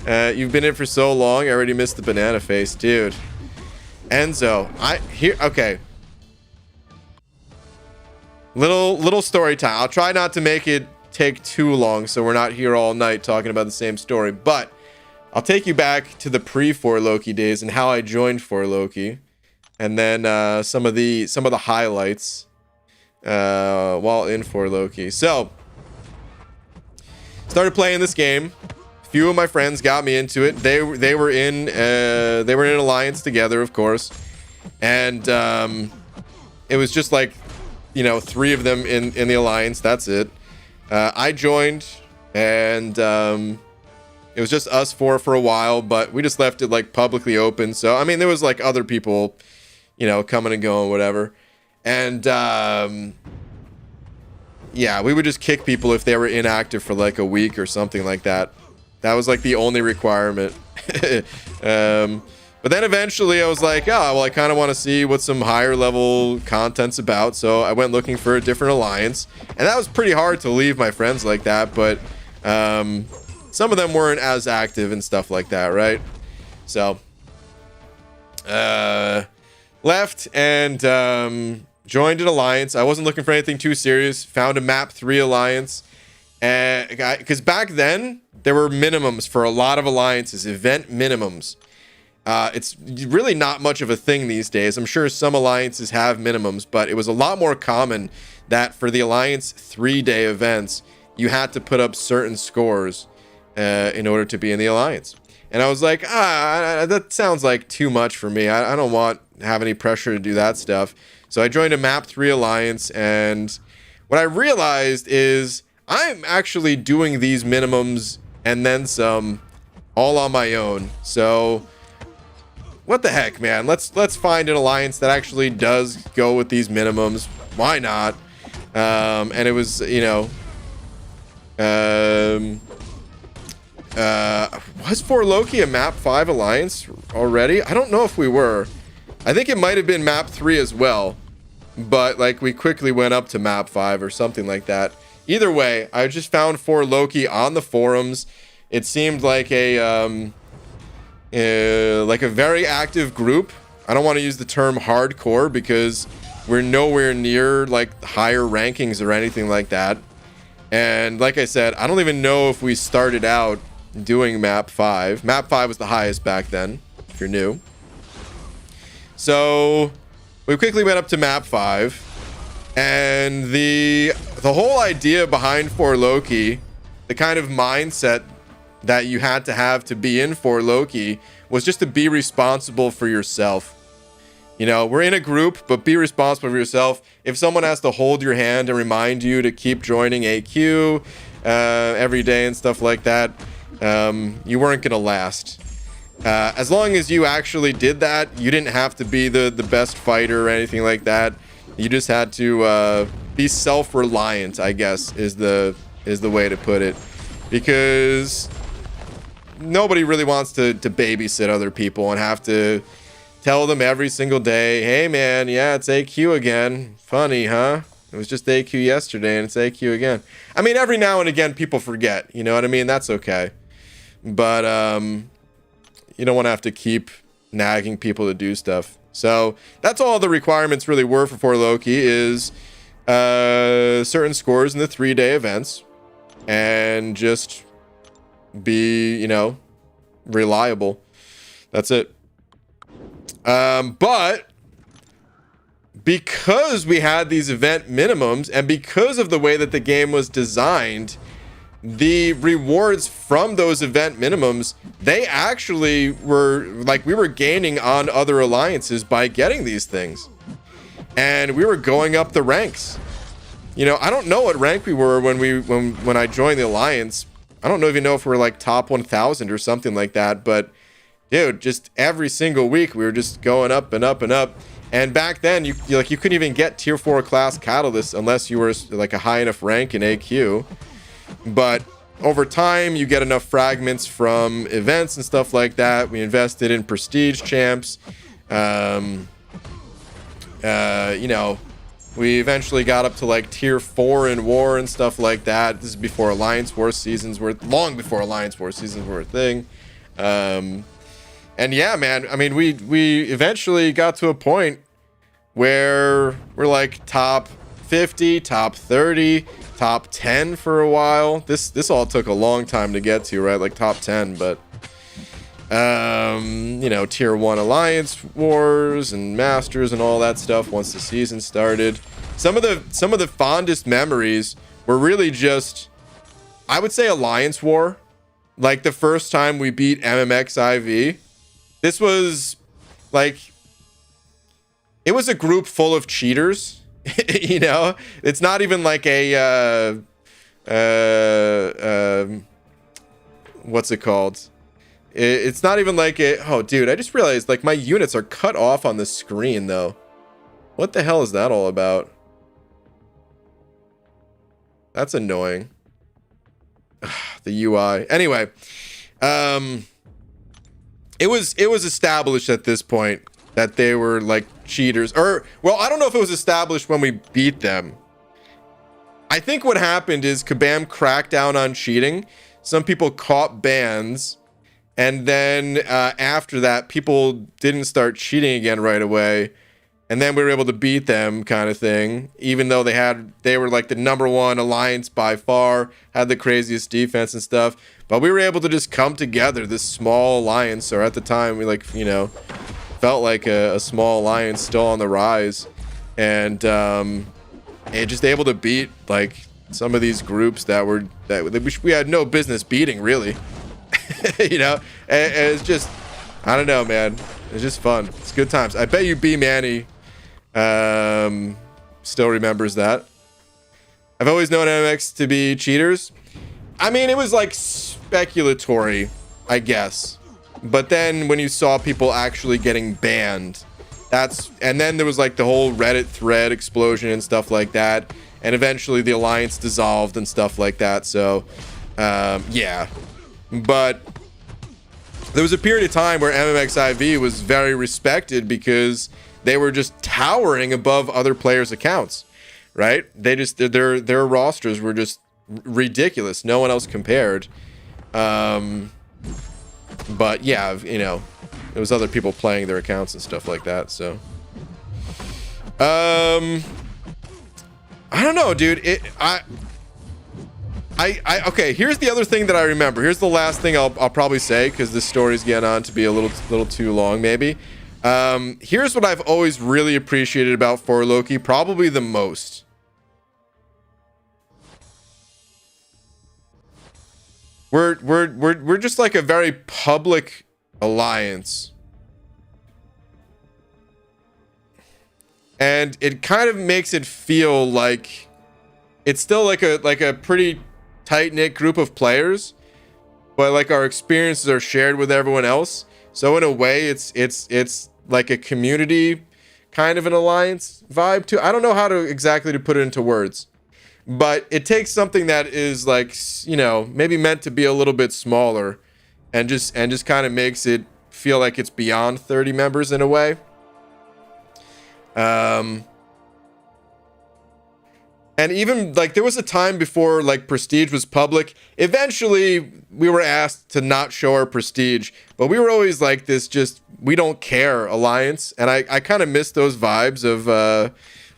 You've been in for so long, I already missed the banana face, dude. Enzo, okay. Little story time. I'll try not to make it take too long, so we're not here all night talking about the same story, but I'll take you back to the pre-4 Loki days and how I joined 4 Loki, and then some of the highlights while in 4 Loki. So, started playing this game. A few of my friends got me into it. They were in alliance together, of course, and it was just like, you know, 3 of them in the alliance. That's it. I joined, and it was just us 4 for a while, but we just left it like publicly open. So I mean, there was like other people, you know, coming and going, whatever. And yeah, we would just kick people if they were inactive for like a week or something like that. That was like the only requirement. But then eventually I was like, oh, well, I kind of want to see what some higher level content's about. So I went looking for a different alliance. And that was pretty hard to leave my friends like that. But some of them weren't as active and stuff like that, right? So left and joined an alliance. I wasn't looking for anything too serious. Found a map 3 alliance. Because back then, there were minimums for a lot of alliances, event minimums. It's really not much of a thing these days. I'm sure some alliances have minimums, but it was a lot more common that for the alliance 3-day events, you had to put up certain scores in order to be in the alliance. And I was like, that sounds like too much for me. I don't have any pressure to do that stuff. So I joined a map 3 alliance, and what I realized is I'm actually doing these minimums and then some all on my own. So what the heck, man? Let's find an alliance that actually does go with these minimums. Why not? And it was, you know, was 4 Loki a map 5 alliance already? I don't know if we were. I think it might have been map 3 as well, but like we quickly went up to map 5 or something like that. Either way, I just found 4 Loki on the forums. It seemed like a very active group. I don't want to use the term hardcore because we're nowhere near like higher rankings or anything like that. And like I said, I don't even know if we started out doing map 5. Map 5 was the highest back then, if you're new. So we quickly went up to map 5. And the whole idea behind For Loki, the kind of mindset that you had to have to be in For Loki, was just to be responsible for yourself. You know, we're in a group, but be responsible for yourself. If someone has to hold your hand and remind you to keep joining AQ every day and stuff like that, you weren't going to last. As long as you actually did that, you didn't have to be the best fighter or anything like that. You just had to be self-reliant, I guess, is the way to put it. Because nobody really wants to babysit other people and have to tell them every single day, hey man, yeah, it's AQ again. Funny, huh? It was just AQ yesterday and it's AQ again. I mean, every now and again people forget, you know what I mean? That's okay. But you don't want to have to keep nagging people to do stuff. So that's all the requirements really were for Loki, is certain scores in the 3-day events and just be, you know, reliable. That's it. But because we had these event minimums and because of the way that the game was designed, the rewards from those event minimums, they actually were like, we were gaining on other alliances by getting these things, and we were going up the ranks. You know, I don't know what rank we were when I joined the alliance. I don't even know if we were like top 1,000 or something like that, but dude, just every single week we were just going up and up and up. And back then you couldn't even get tier 4 class catalysts unless you were like a high enough rank in AQ. But over time you get enough fragments from events and stuff like that. We invested in prestige champs. You know, we eventually got up to like tier 4 in war and stuff like that. This is before Alliance War seasons were, long before Alliance War seasons were a thing. And yeah, man, I mean, we eventually got to a point where we're like top 50, top 30, top 10 for a while. This all took a long time to get to, right? Like top 10, but you know, tier 1 Alliance Wars and Masters and all that stuff once the season started. Some of the fondest memories were really just, I would say, Alliance War. Like the first time we beat MMXIV. This was like, it was a group full of cheaters. You know, it's not even like a what's it called? It's not even like a, oh dude, I just realized like my units are cut off on the screen though. What the hell is that all about? That's annoying. The UI. Anyway, it was established at this point that they were like cheaters, or well, I don't know if it was established when we beat them. I think what happened is Kabam cracked down on cheating. Some people caught bans, and then after that, people didn't start cheating again right away. And then we were able to beat them, kind of thing, even though they were like the #1 alliance by far, had the craziest defense and stuff. But we were able to just come together, this small alliance, or at the time we, like, you know, felt like a small alliance still on the rise, and just able to beat like some of these groups that we had no business beating, really. You know, and it's just, I don't know, man. It's just fun. It's good times. I bet you B Manny still remembers that. I've always known MX to be cheaters. I mean, it was like speculatory, I guess. But then when you saw people actually getting banned, and then there was like the whole Reddit thread explosion and stuff like that. And eventually the alliance dissolved and stuff like that. So, yeah. But there was a period of time where MMXIV was very respected because they were just towering above other players' accounts, right? They just, their rosters were just ridiculous. No one else compared. But yeah, you know, there was other people playing their accounts and stuff like that. So, I don't know, dude. Okay, here's the other thing that I remember. Here's the last thing I'll probably say, because this story's getting on to be a little too long, maybe. Here's what I've always really appreciated about For Loki, probably the most. We're just like a very public alliance. And it kind of makes it feel like it's still like a pretty tight-knit group of players, but like our experiences are shared with everyone else. So in a way, it's like a community kind of an alliance vibe too. I don't know how to exactly to put it into words, but it takes something that is like, you know, maybe meant to be a little bit smaller, and just kind of makes it feel like it's beyond 30 members in a way. And even like there was a time before like Prestige was public. Eventually we were asked to not show our Prestige, but we were always like this just we don't care alliance. And I kind of miss those vibes of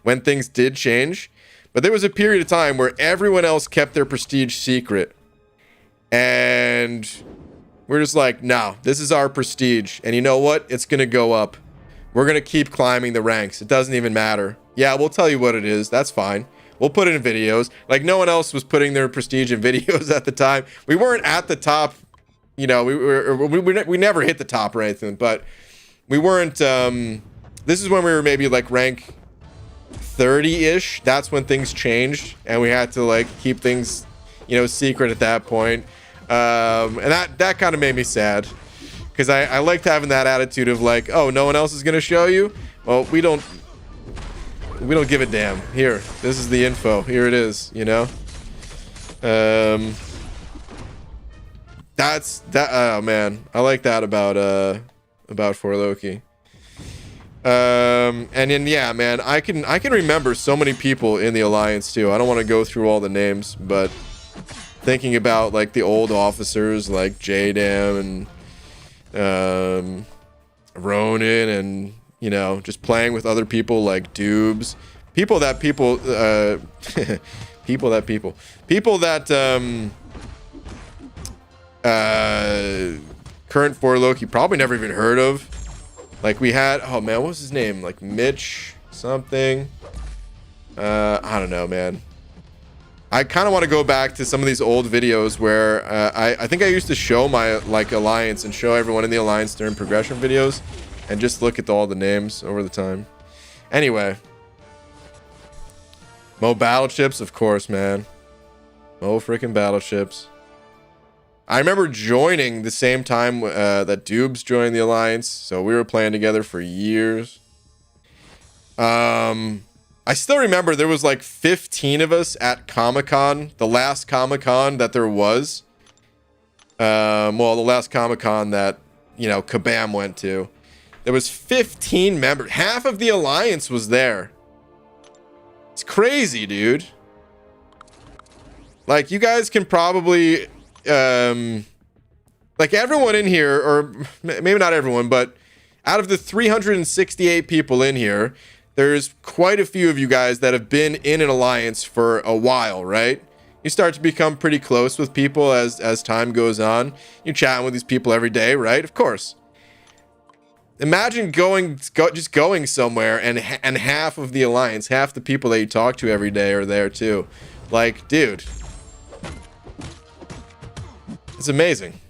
when things did change. But there was a period of time where everyone else kept their Prestige secret. And we're just like, no, this is our Prestige. And you know what? It's going to go up. We're going to keep climbing the ranks. It doesn't even matter. Yeah, we'll tell you what it is. That's fine. We'll put it in videos. Like no one else was putting their Prestige in videos at the time. We weren't at the top, you know, we never hit the top or anything, but we weren't, this is when we were maybe like rank 30-ish. That's when things changed and we had to like keep things, you know, secret at that point. And that kind of made me sad because I liked having that attitude of like, oh, no one else is going to show you. Well, we don't give a damn. Here, this is the info. Here it is, you know? That's that. Oh man, I like that about For Loki. And then yeah, man, I can remember so many people in the alliance too. I don't want to go through all the names, but thinking about like the old officers like J-Dam and Ronan, and you know, just playing with other people like Dubes, people that current For Loki probably never even heard of. Like we had, oh man, what was his name? Like Mitch something. I don't know, man. I kind of want to go back to some of these old videos where I think I used to show my like alliance and show everyone in the alliance during progression videos. And just look at all the names over the time. Anyway. Mo Battleships, of course, man. Mo freaking Battleships. I remember joining the same time that Dubes joined the Alliance. So we were playing together for years. I still remember there was like 15 of us at Comic-Con. The last Comic-Con that there was. Well, the last Comic-Con that, you know, Kabam went to. There was 15 members. Half of the alliance was there. It's crazy, dude. Like, you guys can probably, like everyone in here, or maybe not everyone, but out of the 368 people in here, there's quite a few of you guys that have been in an alliance for a while, right? You start to become pretty close with people as time goes on. You're chatting with these people every day, right? Of course. Imagine just going somewhere and half of the alliance, half the people that you talk to every day are there too. Like, dude, it's amazing.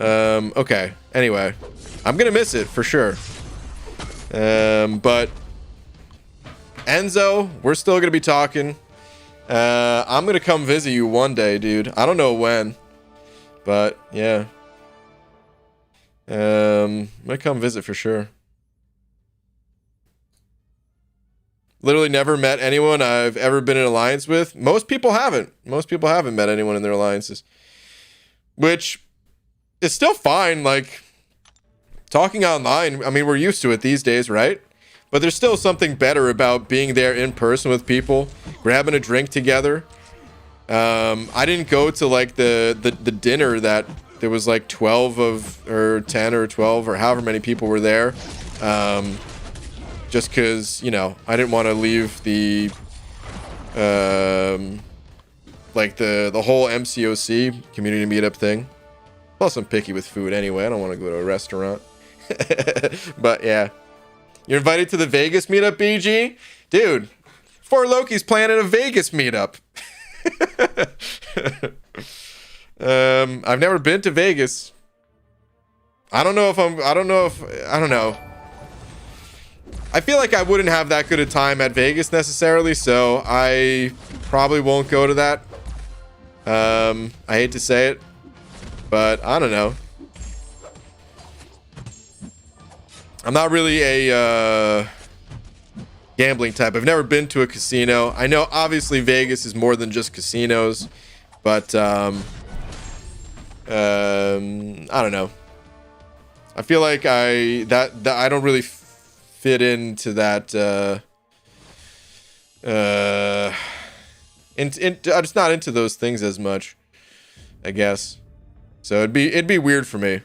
Okay. Anyway, I'm gonna miss it for sure. But Enzo, we're still gonna be talking. I'm gonna come visit you one day, dude. I don't know when, but yeah. I'm gonna come visit for sure. Literally never met anyone I've ever been in alliance with. Most people haven't. Most people haven't met anyone in their alliances. Which is still fine. Like, talking online, I mean, we're used to it these days, right? But there's still something better about being there in person with people, grabbing a drink together. I didn't go to like the dinner that there was like 12 of, or 10 or 12 or however many people were there. Just because, you know, I didn't want to leave the like the whole MCOC community meetup thing. Plus, I'm picky with food anyway. I don't want to go to a restaurant. But yeah, you're invited to the Vegas meetup, BG, dude. For Loki's planning a Vegas meetup. I've never been to Vegas. I don't know. I feel like I wouldn't have that good a time at Vegas necessarily, so I probably won't go to that. I hate to say it, but I don't know. I'm not really a gambling type. I've never been to a casino. I know obviously Vegas is more than just casinos, but I don't know. I feel like I don't really fit into that. I'm just not into those things as much, I guess. So it'd be weird for me.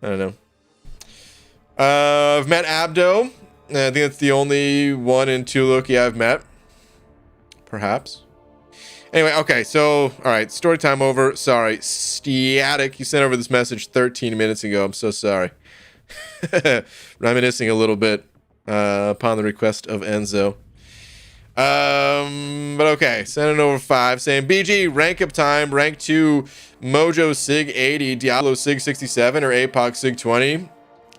I don't know. I've met Abdo. I think that's the only one in 2 Loki I've met. Perhaps. Anyway, okay, so, alright, story time over. Sorry, Static, you sent over this message 13 minutes ago. I'm so sorry. Reminiscing a little bit upon the request of Enzo. But okay, sending over 5, saying, BG, rank up time, rank 2, Mojo Sig 80, Diablo Sig 67, or APOC Sig 20.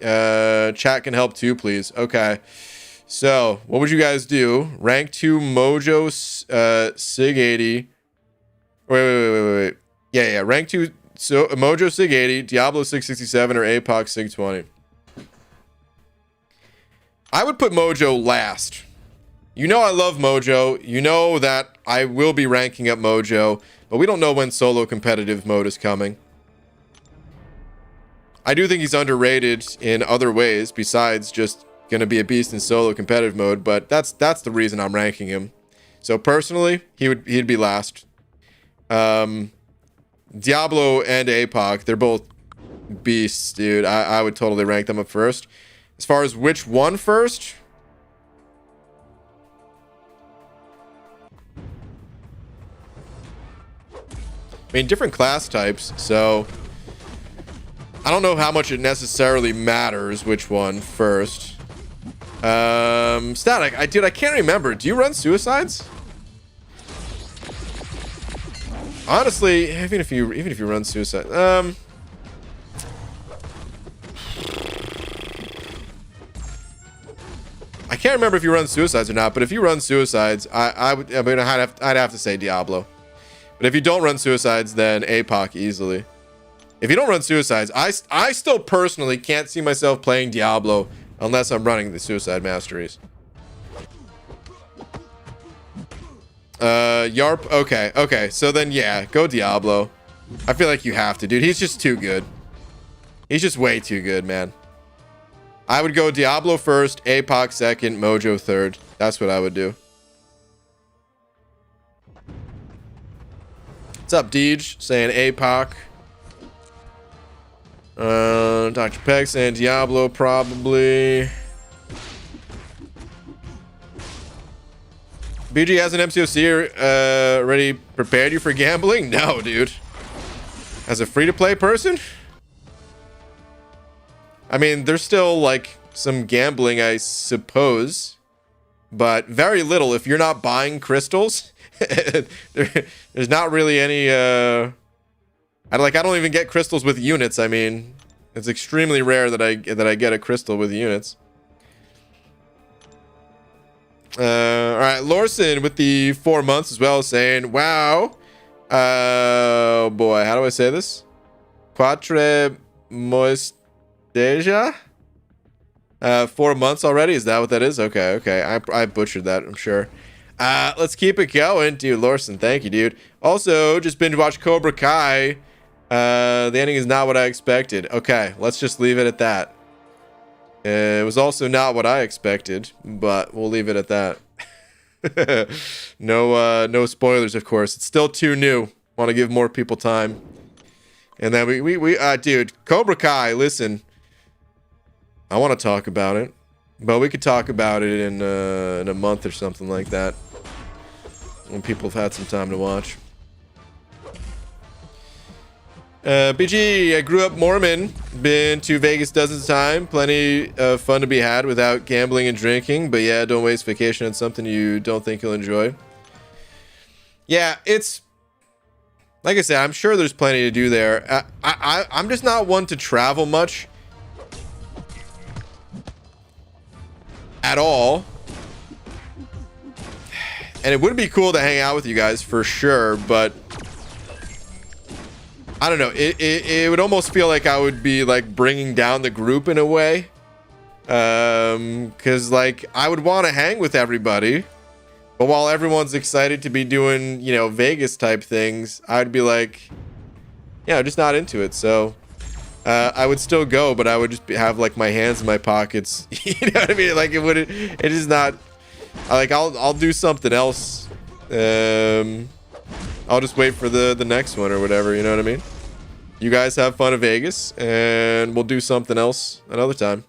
Chat can help too, please. Okay, so what would you guys do? Rank 2 Mojo Sig 80. Wait. Yeah. Rank 2 so Mojo Sig 80, Diablo Sig 67, or APOC Sig 20. I would put Mojo last. You know I love Mojo. You know that I will be ranking up Mojo, but we don't know when solo competitive mode is coming. I do think he's underrated in other ways besides just going to be a beast in solo competitive mode, but that's the reason I'm ranking him. So personally, he'd be last. Diablo and APOC, they're both beasts, dude. I would totally rank them up first. As far as which one first? I mean, different class types, so I don't know how much it necessarily matters which one first. Static, I can't remember. Do you run suicides? Honestly, even if you run suicide, I can't remember if you run suicides or not. But if you run suicides, I'd have to say Diablo. But if you don't run suicides, then APOC easily. If you don't run suicides, I still personally can't see myself playing Diablo unless I'm running the suicide masteries. Yarp. Okay. So then, yeah, go Diablo. I feel like you have to, dude. He's just too good. He's just way too good, man. I would go Diablo first, APOC second, Mojo third. That's what I would do. What's up, Deej? Saying APOC. Dr. Peg saying Diablo probably. BG has an MCOC already prepared you for gambling? No, dude. As a free-to-play person? I mean, there's still, like, some gambling, I suppose. But very little. If you're not buying crystals, there's not really any, I don't even get crystals with units. I mean, it's extremely rare that I get a crystal with units. All right, Lorson with the 4 months as well, saying, wow. Oh, boy. How do I say this? Quatre moisteja? 4 months already? Is that what that is? Okay. I butchered that, I'm sure. Let's keep it going. Dude, Lorson, thank you, dude. Also, just binge watch Cobra Kai. The ending is not what I expected. Okay, let's just leave it at that. It was also not what I expected, but we'll leave it at that. No spoilers, of course. It's still too new. Want to give more people time. And then dude, Cobra Kai, listen. I want to talk about it, but we could talk about it in a month or something like that, when people have had some time to watch. BG, I grew up Mormon. Been to Vegas dozens of times. Plenty of fun to be had without gambling and drinking. But yeah, don't waste vacation on something you don't think you'll enjoy. Yeah, it's... Like I said, I'm sure there's plenty to do there. I'm just not one to travel much. At all. And it would be cool to hang out with you guys for sure, but... I don't know. It would almost feel like I would be like bringing down the group in a way. Because like I would want to hang with everybody. But while everyone's excited to be doing, you know, Vegas type things, I'd be like, yeah, I'm just not into it. So I would still go, but I would just have like my hands in my pockets. You know what I mean? Like it is not like I'll do something else. I'll just wait for the next one or whatever, you know what I mean? You guys have fun in Vegas, and we'll do something else another time.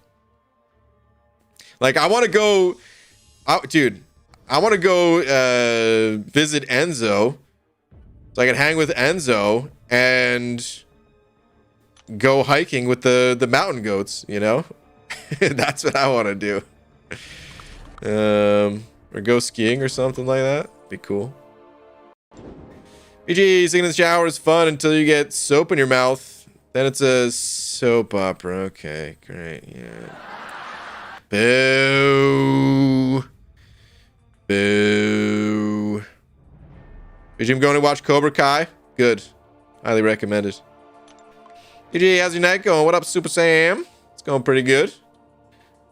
Like, I want to go... dude, I want to go visit Enzo, so I can hang with Enzo and go hiking with the mountain goats, you know? That's what I want to do. Or go skiing or something like that. Be cool. BG, singing in the shower is fun until you get soap in your mouth. Then it's a soap opera. Okay, great. Yeah. Boo. Boo. BG, I'm going to watch Cobra Kai. Good. Highly recommended. BG, how's your night going? What up, Super Sam? It's going pretty good.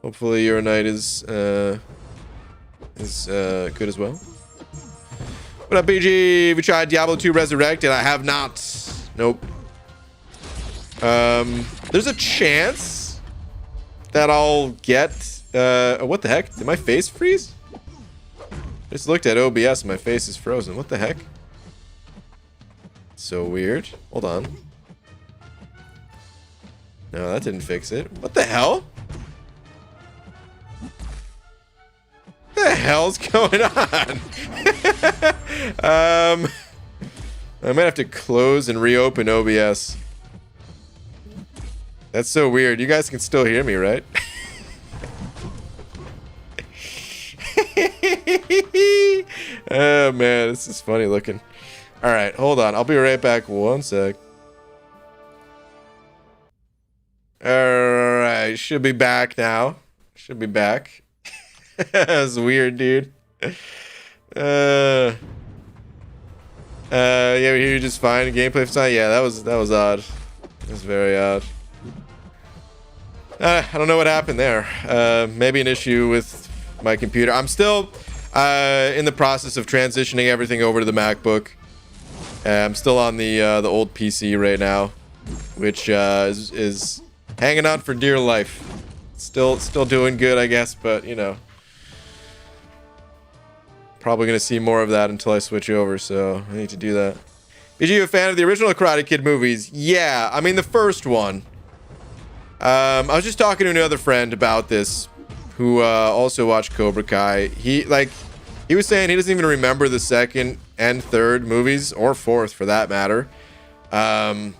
Hopefully your night is good as well. What up, BG? We tried Diablo 2 Resurrected. I have not. Nope. There's a chance that I'll get... what the heck? Did my face freeze? Just looked at OBS and my face is frozen. What the heck? So weird. Hold on. No, that didn't fix it. What the hell? What the hell's going on? I might have to close and reopen OBS. That's so weird. You guys can still hear me, right? Oh man, this is funny looking. All right, hold on. I'll be right back. One sec. All right, should be back now. Should be back. That's weird, dude. Yeah, we hear you just fine. Gameplay fine. Yeah, that was odd. That was very odd. I don't know what happened there. Maybe an issue with my computer. I'm still in the process of transitioning everything over to the MacBook. I'm still on the old PC right now, which is hanging on for dear life. Still doing good, I guess, but you know. Probably going to see more of that until I switch over, so I need to do that. Is you a fan of the original Karate Kid movies? Yeah, I mean the first one. I was just talking to another friend about this, who also watched Cobra Kai. He was saying he doesn't even remember the second and third movies, or fourth for that matter. I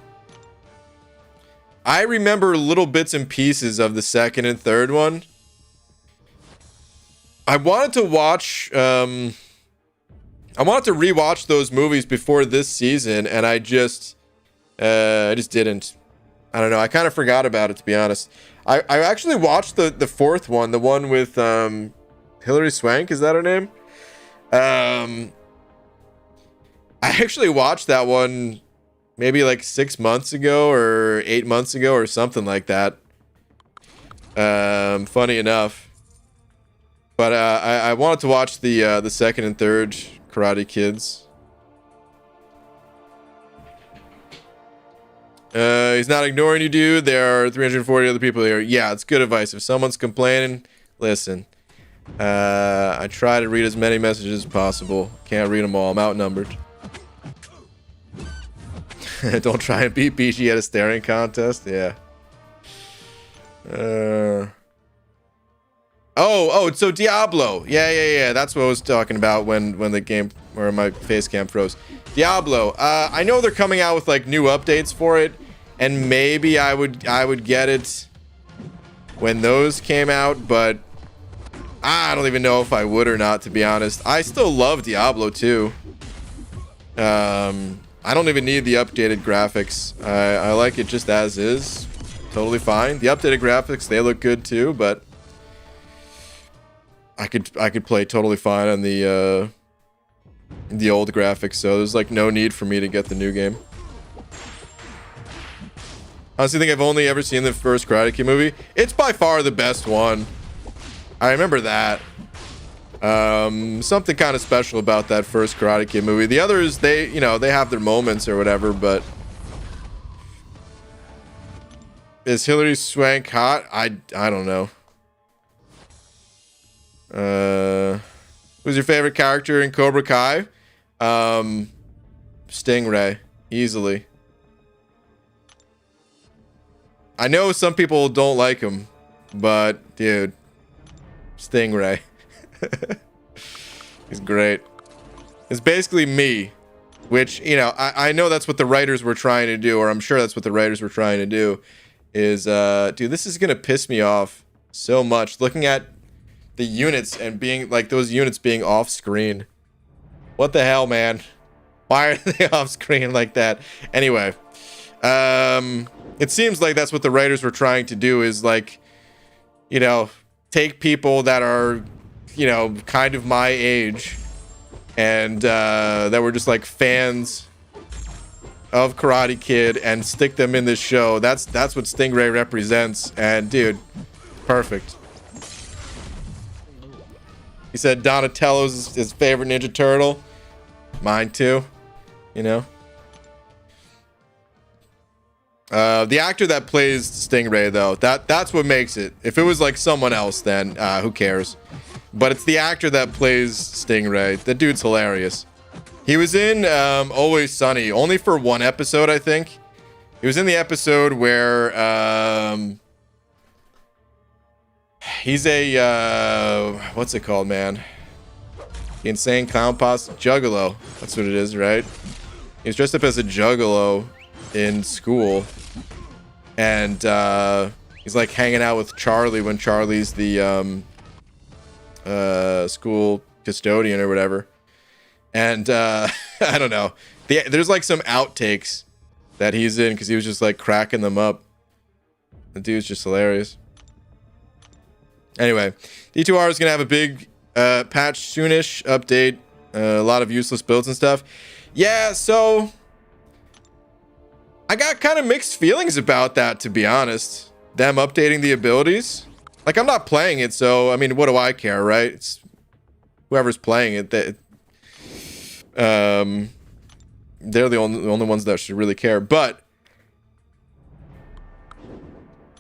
remember little bits and pieces of the second and third one. I wanted to watch, I wanted to rewatch those movies before this season, and I just didn't. I don't know. I kind of forgot about it, to be honest. I actually watched the fourth one, the one with Hilary Swank. Is that her name? I actually watched that one maybe like 6 months ago or 8 months ago or something like that. Funny enough. But I wanted to watch the second and third Karate Kids. He's not ignoring you, dude. There are 340 other people here. Yeah, it's good advice. If someone's complaining, listen. I try to read as many messages as possible. Can't read them all. I'm outnumbered. Don't try and beat BG at a staring contest. Yeah. Oh, so Diablo. Yeah. That's what I was talking about when the game where my face cam froze. Diablo. I know they're coming out with like new updates for it, and maybe I would get it when those came out, but I don't even know if I would or not, to be honest. I still love Diablo 2. I don't even need the updated graphics. I like it just as is. Totally fine. The updated graphics, they look good too, but I could play totally fine on the old graphics, so there's like no need for me to get the new game. Honestly, I think I've only ever seen the first Karate Kid movie. It's by far the best one. I remember that. Something kind of special about that first Karate Kid movie. The others, they have their moments or whatever, but is Hilary Swank hot? I don't know. Who's your favorite character in Cobra Kai? Stingray, easily. I know some people don't like him, but dude, Stingray. He's great. It's basically me, which, I know that's what the writers were trying to do, or I'm sure that's what the writers were trying to do, is, dude, this is gonna piss me off so much, looking at the units and being, like, those units being off screen. What the hell, man? Why are they off screen like that? Anyway, it seems like that's what the writers were trying to do, is, like, take people that are, kind of my age, and that were just like fans of Karate Kid, and stick them in this show. That's what Stingray represents, and dude, perfect. He said Donatello's his favorite Ninja Turtle. Mine too, the actor that plays Stingray, though, that's what makes it. If it was like someone else, then who cares? But it's the actor that plays Stingray. The dude's hilarious. He was in Always Sunny, only for one episode, I think. He was in the episode where he's a what's it called, man? The Insane Clown Posse Juggalo. That's what it is, right? He's dressed up as a juggalo in school, and he's like hanging out with Charlie when Charlie's the school custodian or whatever. And I don't know, there's like some outtakes that he's in because he was just like cracking them up. The dude's just hilarious. Anyway, D2R is gonna have a big patch soonish update, a lot of useless builds and stuff. Yeah, so I got kind of mixed feelings about that, to be honest. Them updating the abilities. Like, I'm not playing it, so, I mean, what do I care, right? It's whoever's playing it. They're the only ones that should really care. But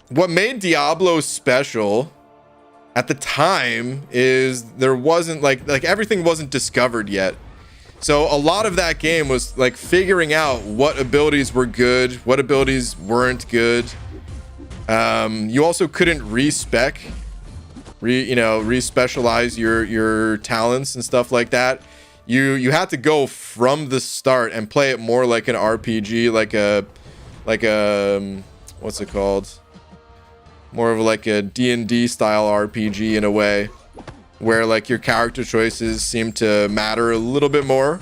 what made Diablo special at the time is there wasn't, like everything wasn't discovered yet. So a lot of that game was like figuring out what abilities were good, what abilities weren't good. You also couldn't re-specialize your talents and stuff like that. You had to go from the start and play it more like an RPG, like a what's it called? More of like a D&D style RPG in a way, where like your character choices seem to matter a little bit more.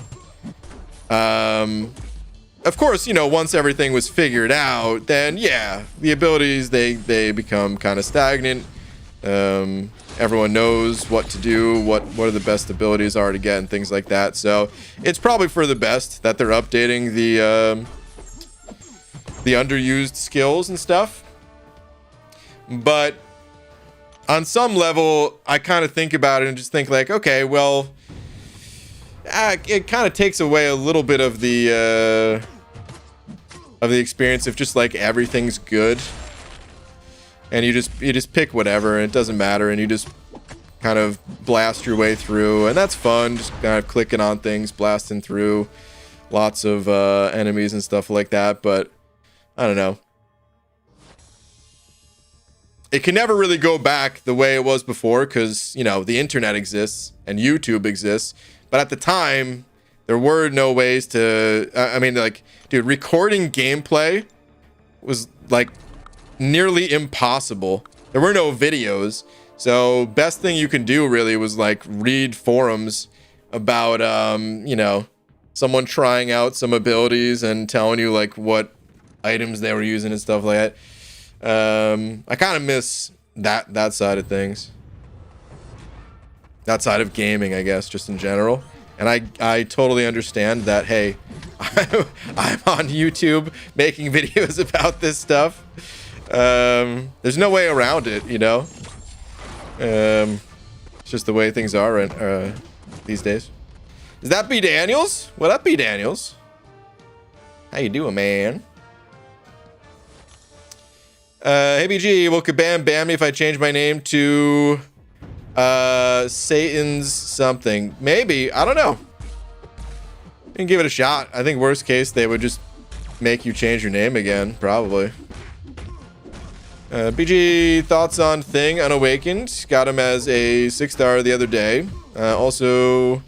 Of course, once everything was figured out, then yeah, the abilities they become kind of stagnant. Everyone knows what to do, what are the best abilities are to get, and things like that. So it's probably for the best that they're updating the underused skills and stuff. But on some level, I kind of think about it and just think like, okay, well, it kind of takes away a little bit of the experience if just like everything's good, and you just pick whatever and it doesn't matter, and you just kind of blast your way through, and that's fun, just kind of clicking on things, blasting through lots of enemies and stuff like that. But I don't know. it can never really go back the way it was before because, you know, the internet exists and YouTube exists. But at the time, there were no ways to, I mean, like, dude, recording gameplay was like nearly impossible. There were no videos. So best thing you can do really was like read forums about, you know, someone trying out some abilities and telling you like what items they were using and stuff like that. I kind of miss that side of things. That side of gaming, I guess, just in general. And I totally understand that, hey, I'm on YouTube making videos about this stuff. There's no way around it, you know? It's just the way things are right, these days. Is that B Daniels? What up, B Daniels? How you doing, man? Hey BG, will Kabam ban me if I change my name to Satan's something? Maybe, I don't know. You can give it a shot. I think worst case they would just make you change your name again, probably. BG, thoughts on Thing Unawakened? Got him as a 6-star the other day. Also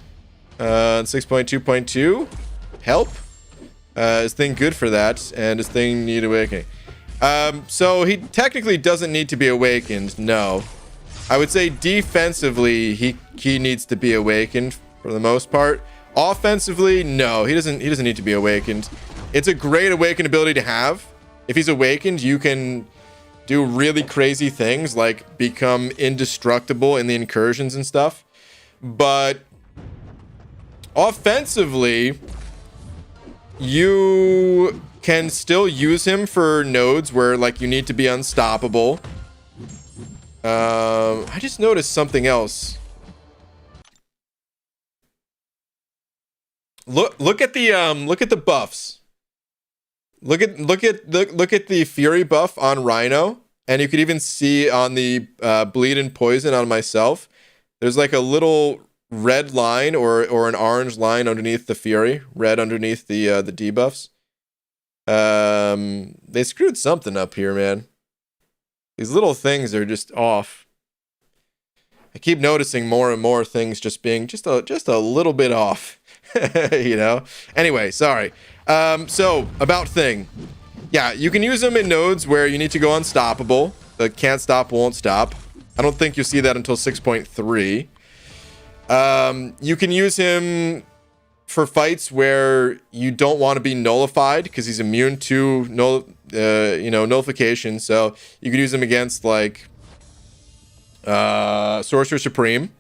6.2.2 help. Is Thing good for that? And does Thing need awakening? So he technically doesn't need to be awakened, no. I would say defensively he needs to be awakened for the most part. Offensively, no, he doesn't need to be awakened. It's a great awakened ability to have. If he's awakened, you can do really crazy things like become indestructible in the incursions and stuff. But offensively, you can still use him for nodes where like you need to be unstoppable. I just noticed something else. Look at the buffs. Look at the Fury buff on Rhino, and you could even see on the Bleed and Poison on myself. There's like a little red line or an orange line underneath the Fury, red underneath the debuffs. They screwed something up here, man. These little things are just off. I keep noticing more and more things just being just a little bit off. You know? Anyway, sorry. So about Thing. Yeah, you can use them in nodes where you need to go unstoppable. The can't stop, won't stop. I don't think you'll see that until 6.3. You can use him for fights where you don't want to be nullified because he's immune to nullification. So you could use him against like Sorcerer Supreme.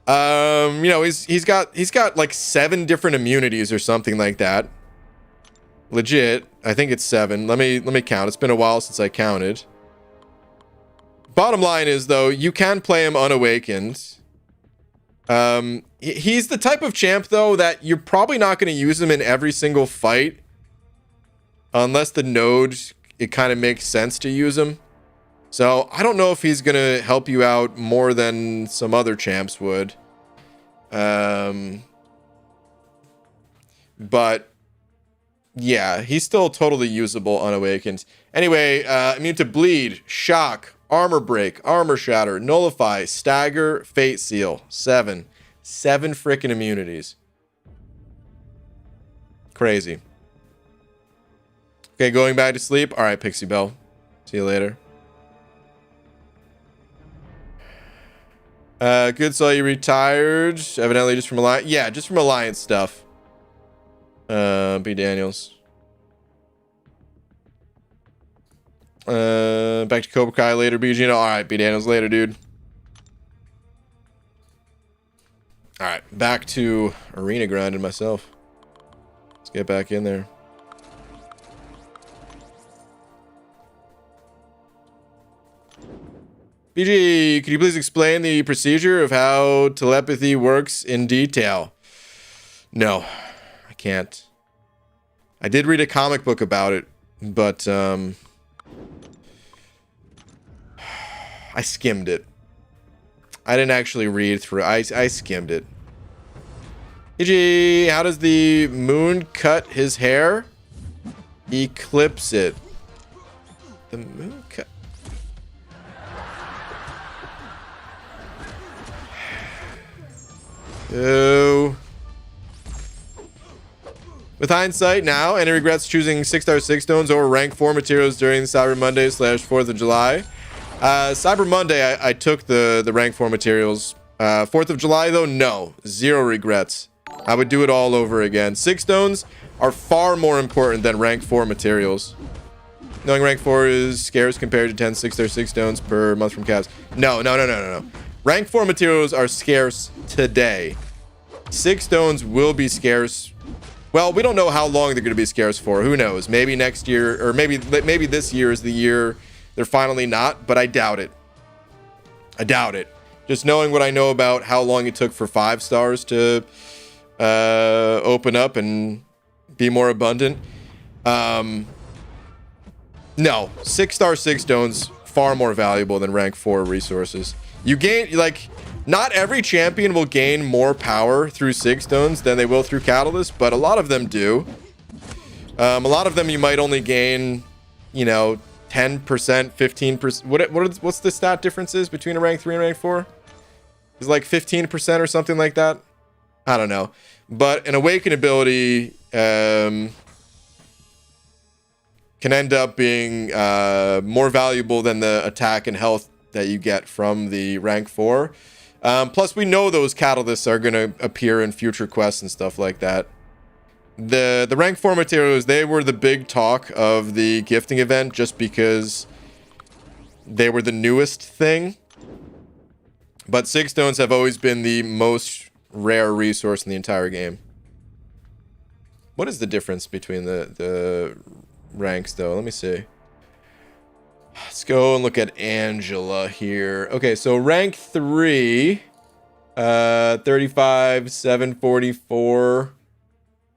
You know, he's got like 7 different immunities or something like that. Legit, I think it's 7. Let me count. It's been a while since I counted. Bottom line is though, you can play him unawakened. He's the type of champ though that you're probably not going to use him in every single fight unless the node it kind of makes sense to use him. So I don't know if he's going to help you out more than some other champs would. But yeah, he's still totally usable unawakened. Anyway, immune to Bleed, Shock, Armor Break, Armor Shatter, Nullify, Stagger, Fate Seal. 7 freaking immunities. Crazy. Okay, going back to sleep. All right, Pixie Bell. See you later. Good, saw you retired. Evidently just from Alliance. Yeah, just from Alliance stuff. B. Daniels. Back to Cobra Kai later, BG. All right, B. Daniels later, dude. All right, back to arena grinding myself. Let's get back in there. BG, could you please explain the procedure of how telepathy works in detail? No, I can't. I did read a comic book about it, but I skimmed it. I didn't actually read through. I skimmed it. BG, how does the moon cut his hair? Eclipse it. The moon cut. Oh. With hindsight now, any regrets choosing 6-star 6 stones over rank 4 materials during Cyber Monday / 4th of July? Cyber Monday, I took the rank 4 materials. 4th of July, though, no. 0 regrets. I would do it all over again. 6 stones are far more important than rank 4 materials. Knowing rank 4 is scarce compared to 10 6-star 6 stones per month from Cavs. No. Rank 4 materials are scarce today. 6 stones will be scarce. Well, we don't know how long they're going to be scarce for. Who knows? Maybe next year, or maybe this year is the year they're finally not, but I doubt it. I doubt it. Just knowing what I know about how long it took for 5 stars to open up and be more abundant. No, 6-star 6 stones far more valuable than rank 4 resources. You gain, like, not every champion will gain more power through 6 stones than they will through Catalyst, but a lot of them do. A lot of them you might only gain, you know, 10%, 15%. What's the stat differences between a rank 3 and rank 4? Is like 15% or something like that? I don't know. But an awaken ability can end up being more valuable than the attack and health that you get from the rank 4. Plus, we know those catalysts are going to appear in future quests and stuff like that. The rank 4 materials, they were the big talk of the gifting event just because they were the newest thing. But 6 stones have always been the most rare resource in the entire game. What is the difference between the ranks, though? Let me see. Let's go and look at Angela here. Okay, so rank 3, 35, 744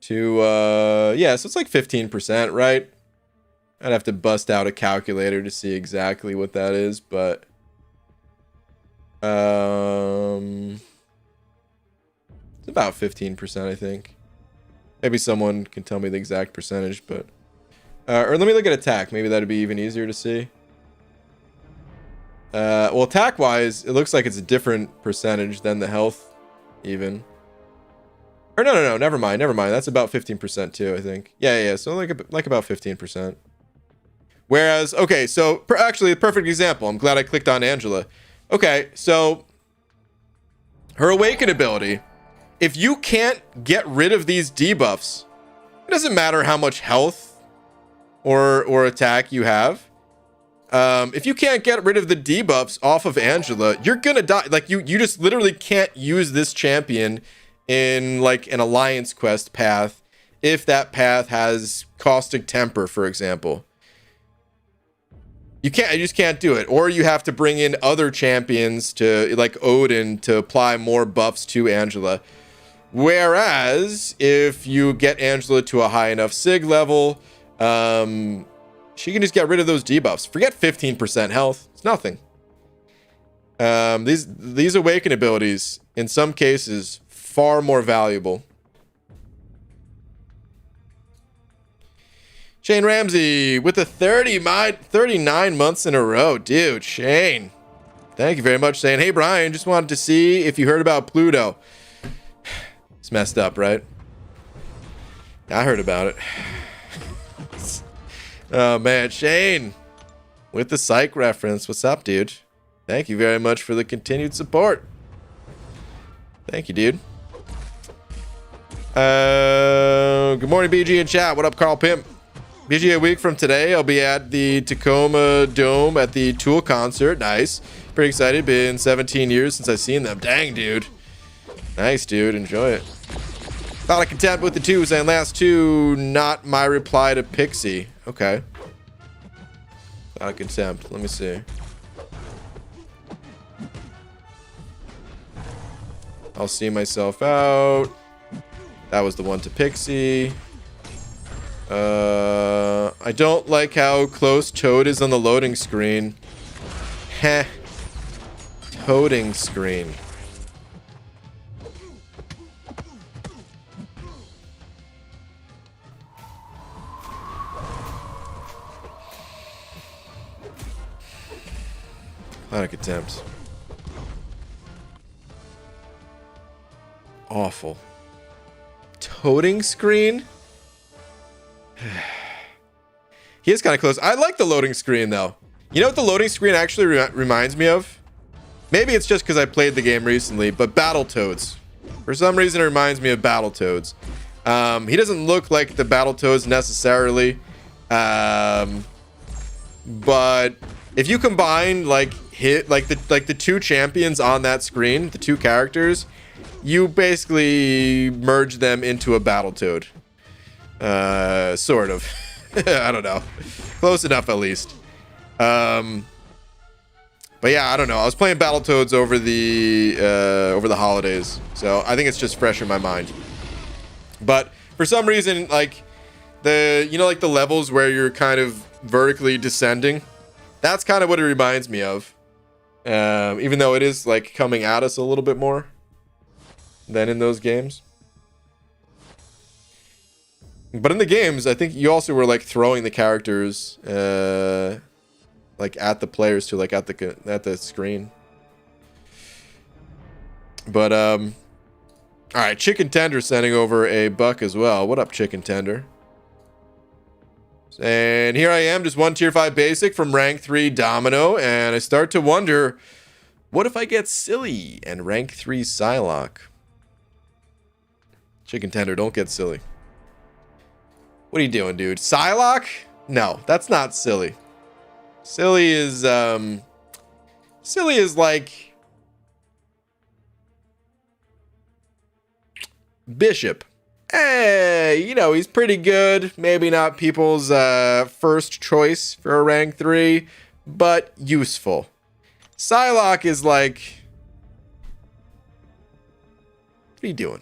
to, yeah, so it's like 15%, right? I'd have to bust out a calculator to see exactly what that is, but, it's about 15%, I think. Maybe someone can tell me the exact percentage, but, or let me look at attack. Maybe that'd be even easier to see. Well, attack-wise, it looks like it's a different percentage than the health, even. Or no, never mind. That's about 15% too, I think. Yeah, so like about 15%. Whereas, okay, so actually a perfect example. I'm glad I clicked on Angela. Okay, so her awaken ability, if you can't get rid of these debuffs, it doesn't matter how much health or attack you have. If you can't get rid of the debuffs off of Angela, you're gonna die. Like, you just literally can't use this champion in, like, an alliance quest path if that path has caustic temper, for example. You just can't do it. Or you have to bring in other champions to, like Odin, to apply more buffs to Angela. Whereas if you get Angela to a high enough sig level, she can just get rid of those debuffs. Forget 15% health. It's nothing. These awaken abilities, in some cases, far more valuable. Shane Ramsey with the 39 months in a row. Dude, Shane. Thank you very much, saying, hey, Brian, just wanted to see if you heard about Pluto. It's messed up, right? I heard about it. Oh, man. Shane with the psych reference. What's up, dude? Thank you very much for the continued support. Thank you, dude. Good morning, BG and chat. What up, Carl Pimp? BG, a week from today, I'll be at the Tacoma Dome at the Tool concert. Nice. Pretty excited. Been 17 years since I've seen them. Dang, dude. Nice, dude. Enjoy it. Thought of content with the 2, saying last 2, not my reply to Pixie. Okay. Out of contempt. Let me see. I'll see myself out. That was the one to Pixie. I don't like how close Toad is on the loading screen. Heh. Toading screen. Out of contempt. awful. Toting screen? He is kind of close. I like the loading screen, though. You know what the loading screen actually reminds me of? Maybe it's just because I played the game recently, but Battletoads. For some reason, it reminds me of Battletoads. He doesn't look like the Battletoads necessarily. But if you combine the two champions on that screen, the two characters, you basically merge them into a Battletoad. Sort of. I don't know. Close enough, at least. But yeah, I don't know. I was playing Battletoads over the holidays, so I think it's just fresh in my mind. But for some reason, like the levels where you're kind of vertically descending, that's kind of what it reminds me of. Even though it is like coming at us a little bit more than in those games. But in the games, I think you also were like throwing the characters like at the players too, like at the screen. But all right, Chicken Tender sending over a buck as well. What up, Chicken Tender? And here I am, just one tier 5 basic from rank 3 Domino, and I start to wonder, what if I get silly and rank 3 Psylocke? Chicken Tender, don't get silly. What are you doing, dude? Psylocke? No, that's not silly. Silly is like Bishop. Hey, you know, he's pretty good. Maybe not people's first choice for a rank 3, but useful. Psylocke is like, what are you doing?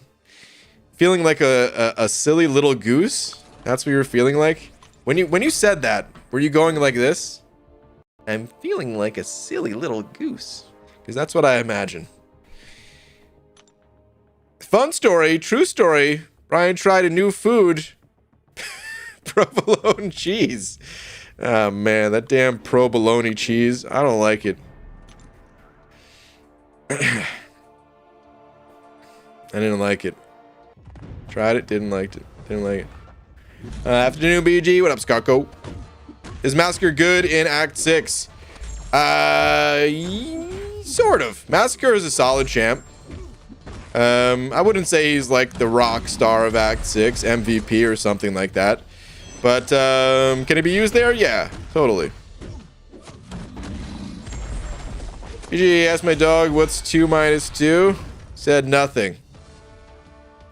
Feeling like a silly little goose? That's what you were feeling like? When you said that, were you going like this? I'm feeling like a silly little goose. Because that's what I imagine. Fun story, true story. Brian tried a new food. Provolone cheese. Oh man, that damn provolone cheese. I don't like it. I didn't like it. Tried it, didn't like it. Didn't like it. Afternoon, BG. What up, Scarco? Is Massacre good in Act 6? Sort of. Massacre is a solid champ. I wouldn't say he's like the rock star of Act 6, MVP or something like that. But, can he be used there? Yeah, totally. BG asked my dog, what's 2 minus 2? Said nothing.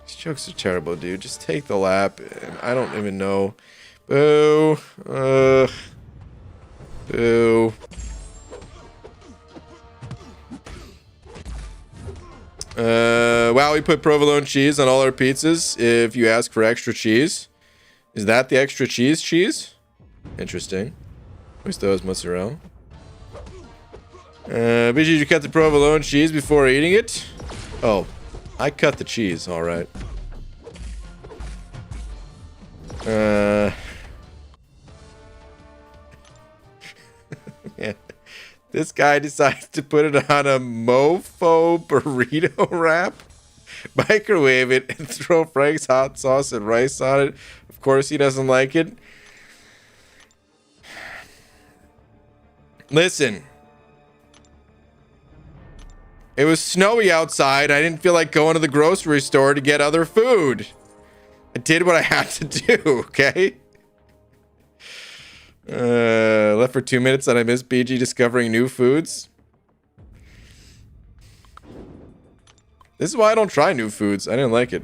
These jokes are terrible, dude. Just take the lap. And I don't even know. Boo. Boo. Wow, we put provolone cheese on all our pizzas if you ask for extra cheese. Is that the extra cheese? Interesting. Where's those mozzarella? BG, did you cut the provolone cheese before eating it? Oh, I cut the cheese, alright. Yeah. This guy decides to put it on a mofo burrito wrap, microwave it, and throw Frank's hot sauce and rice on it. Of course he doesn't like it. Listen. It was snowy outside. I didn't feel like going to the grocery store to get other food. I did what I had to do, okay? Left for 2 minutes and I missed BG discovering new foods. This is why I don't try new foods. I didn't like it.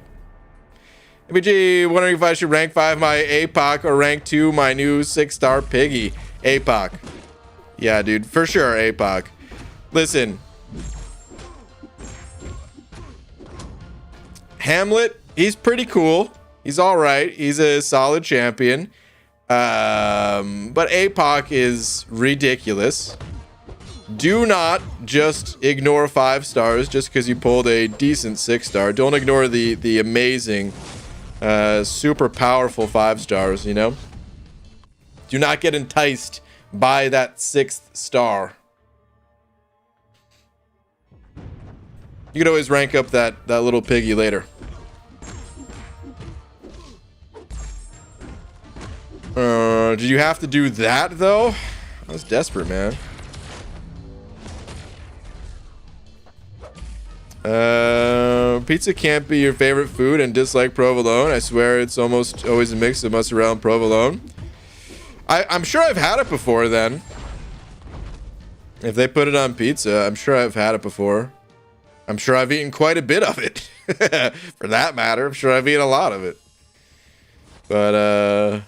BG, wondering if I should rank 5 my APOC or rank 2 my new 6-star piggy. APOC. Yeah, dude, for sure, APOC. Listen. Hamlet, he's pretty cool. He's alright. He's a solid champion. But APOC is ridiculous. Do not just ignore 5 stars just because you pulled a decent 6-star. Don't ignore the amazing, super powerful 5 stars, you know? Do not get enticed by that 6th star. You could always rank up that little piggy later. Did you have to do that though? I was desperate, man. Pizza can't be your favorite food and dislike provolone. I swear it's almost always a mix of mozzarella and provolone. I'm sure I've had it before then. If they put it on pizza, I'm sure I've had it before. I'm sure I've eaten quite a bit of it. For that matter, I'm sure I've eaten a lot of it. But,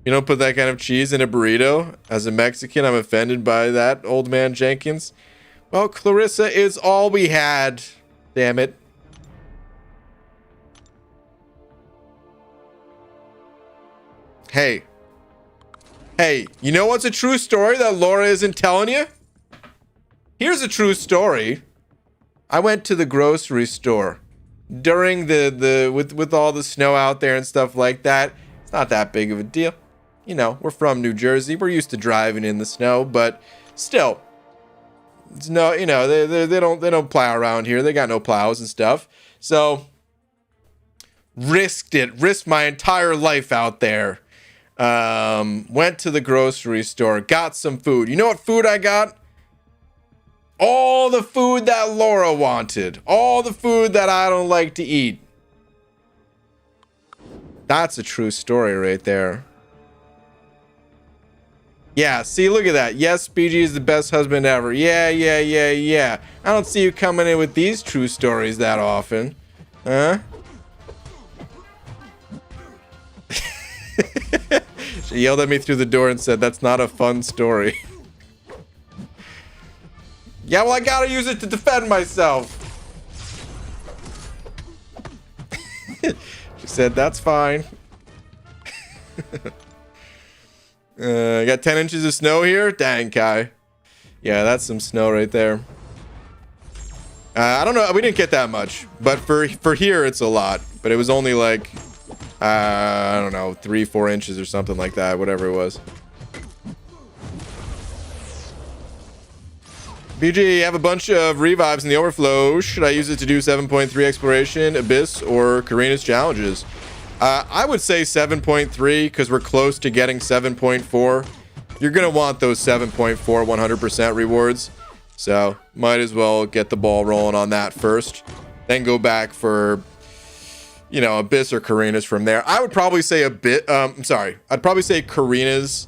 you don't put that kind of cheese in a burrito? As a Mexican, I'm offended by that, old man Jenkins. Well, Clarissa is all we had. Damn it. Hey. Hey, you know what's a true story that Laura isn't telling you? Here's a true story. I went to the grocery store during with all the snow out there and stuff like that. It's not that big of a deal. You know, we're from New Jersey. We're used to driving in the snow, but still, it's no, you know, they don't plow around here. They got no plows and stuff. So risked my entire life out there. Went to the grocery store, got some food. You know what food I got? All the food that Laura wanted. All the food that I don't like to eat. That's a true story right there. Yeah, see, look at that. Yes, BG is the best husband ever. Yeah. I don't see you coming in with these true stories that often. Huh? She yelled at me through the door and said, that's not a fun story. Yeah, well, I gotta use it to defend myself. She said, that's fine. I got 10 inches of snow here. Dang, Kai. Yeah, that's some snow right there. I don't know. We didn't get that much, but for here, it's a lot. But it was only like, I don't know, 3-4 inches or something like that, whatever it was. BG, you have a bunch of revives in the overflow. Should I use it to do 7.3 exploration, abyss, or Karina's challenges? I would say 7.3 because we're close to getting 7.4. You're going to want those 7.4 100% rewards. So might as well get the ball rolling on that first. Then go back for, you know, abyss or Karina's from there. I would probably say I'd probably say Karina's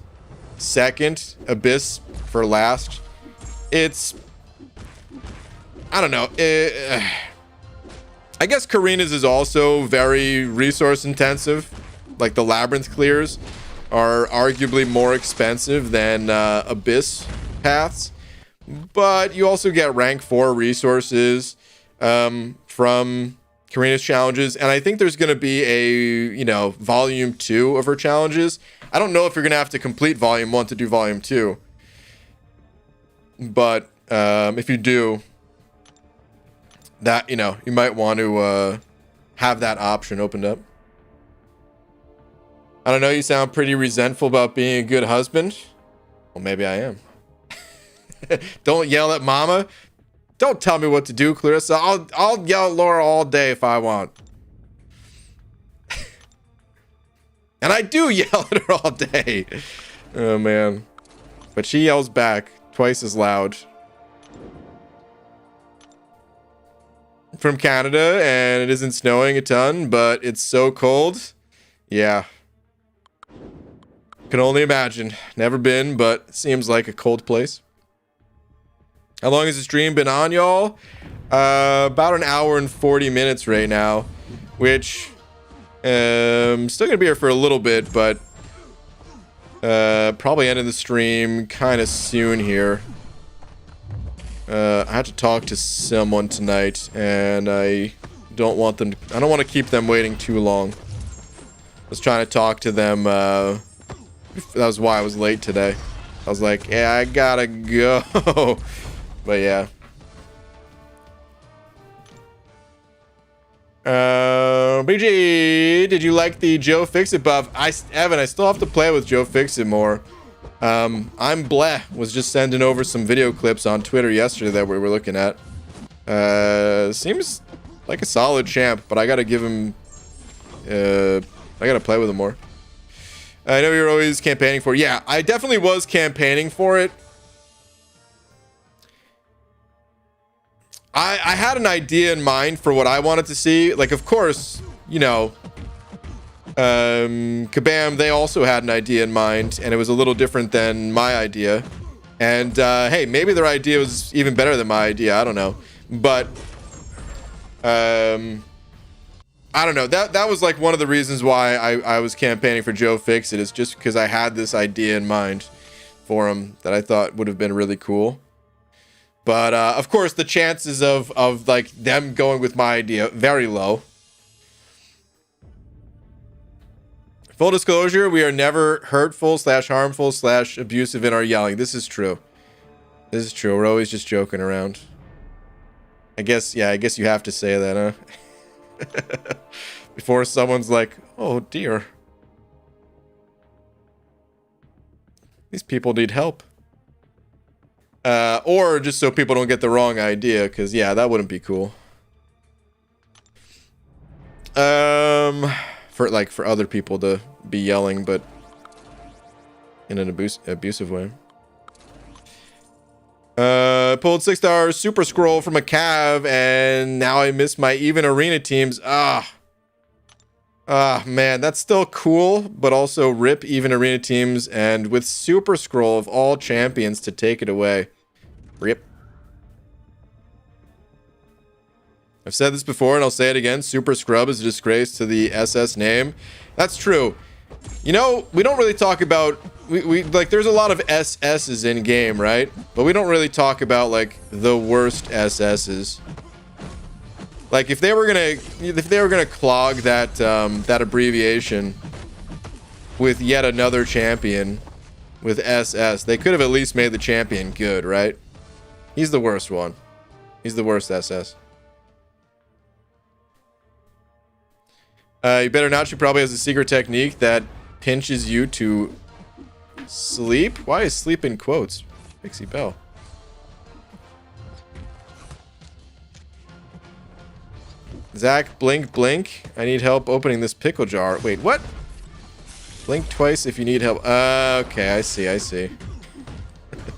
second, abyss for last. It's, I don't know. I guess Karina's is also very resource intensive. Like the labyrinth clears are arguably more expensive than abyss paths. But you also get rank 4 resources from Karina's challenges. And I think there's going to be a, you know, volume 2 of her challenges. I don't know if you're going to have to complete volume 1 to do volume 2. But if you do, that, you know, you might want to have that option opened up. I don't know, you sound pretty resentful about being a good husband. Well, maybe I am. Don't yell at mama. Don't tell me what to do, Clarissa. I'll yell at Laura all day if I want. And I do yell at her all day. Oh, man. But she yells back twice as loud. From Canada, and it isn't snowing a ton, but it's so cold. Yeah. Can only imagine. Never been, but it seems like a cold place. How long has the stream been on, y'all? About an hour and 40 minutes right now, which still gonna be here for a little bit, but probably ending the stream kind of soon here. I had to talk to someone tonight, and I don't want to keep them waiting too long. I was trying to talk to them. That was why I was late today. I was like, yeah, I gotta go. But yeah. BG, did you like the Joe Fixit buff? Evan, I still have to play with Joe Fixit more. I'm Bleh was just sending over some video clips on Twitter yesterday that we were looking at. Seems like a solid champ, but I gotta give him, I gotta play with him more. I know you're always campaigning for it. Yeah, I definitely was campaigning for it. I had an idea in mind for what I wanted to see. Like, of course, you know, Kabam, they also had an idea in mind, and it was a little different than my idea. And hey, maybe their idea was even better than my idea. I don't know. But I don't know. That was like one of the reasons why I was campaigning for Joe Fixit, is just because I had this idea in mind for him that I thought would have been really cool. But of course, the chances of like them going with my idea, very low. Full disclosure, we are never hurtful / harmful / abusive in our yelling. This is true. This is true. We're always just joking around. I guess, yeah, I guess you have to say that, huh? Before someone's like, oh dear. These people need help. Or just so people don't get the wrong idea, because yeah, that wouldn't be cool. For other people to be yelling, but in an abusive way. Pulled 6-star super scroll from a cav, and now I miss my even arena teams. Man, that's still cool, but also rip even arena teams, and with super scroll of all champions to take it away. Rip. I've said this before and I'll say it again. Super Scrub is a disgrace to the SS name. That's true. You know, we don't really talk about, we like, there's a lot of SS's in game, right? But we don't really talk about like the worst SS's. Like if they were gonna clog that that abbreviation with yet another champion with SS, they could have at least made the champion good, right? He's the worst one. He's the worst SS. You better not. She probably has a secret technique that pinches you to sleep. Why is sleep in quotes? Pixie Bell. Zach, blink, blink. I need help opening this pickle jar. Wait, what? Blink twice if you need help. Okay, I see, I see.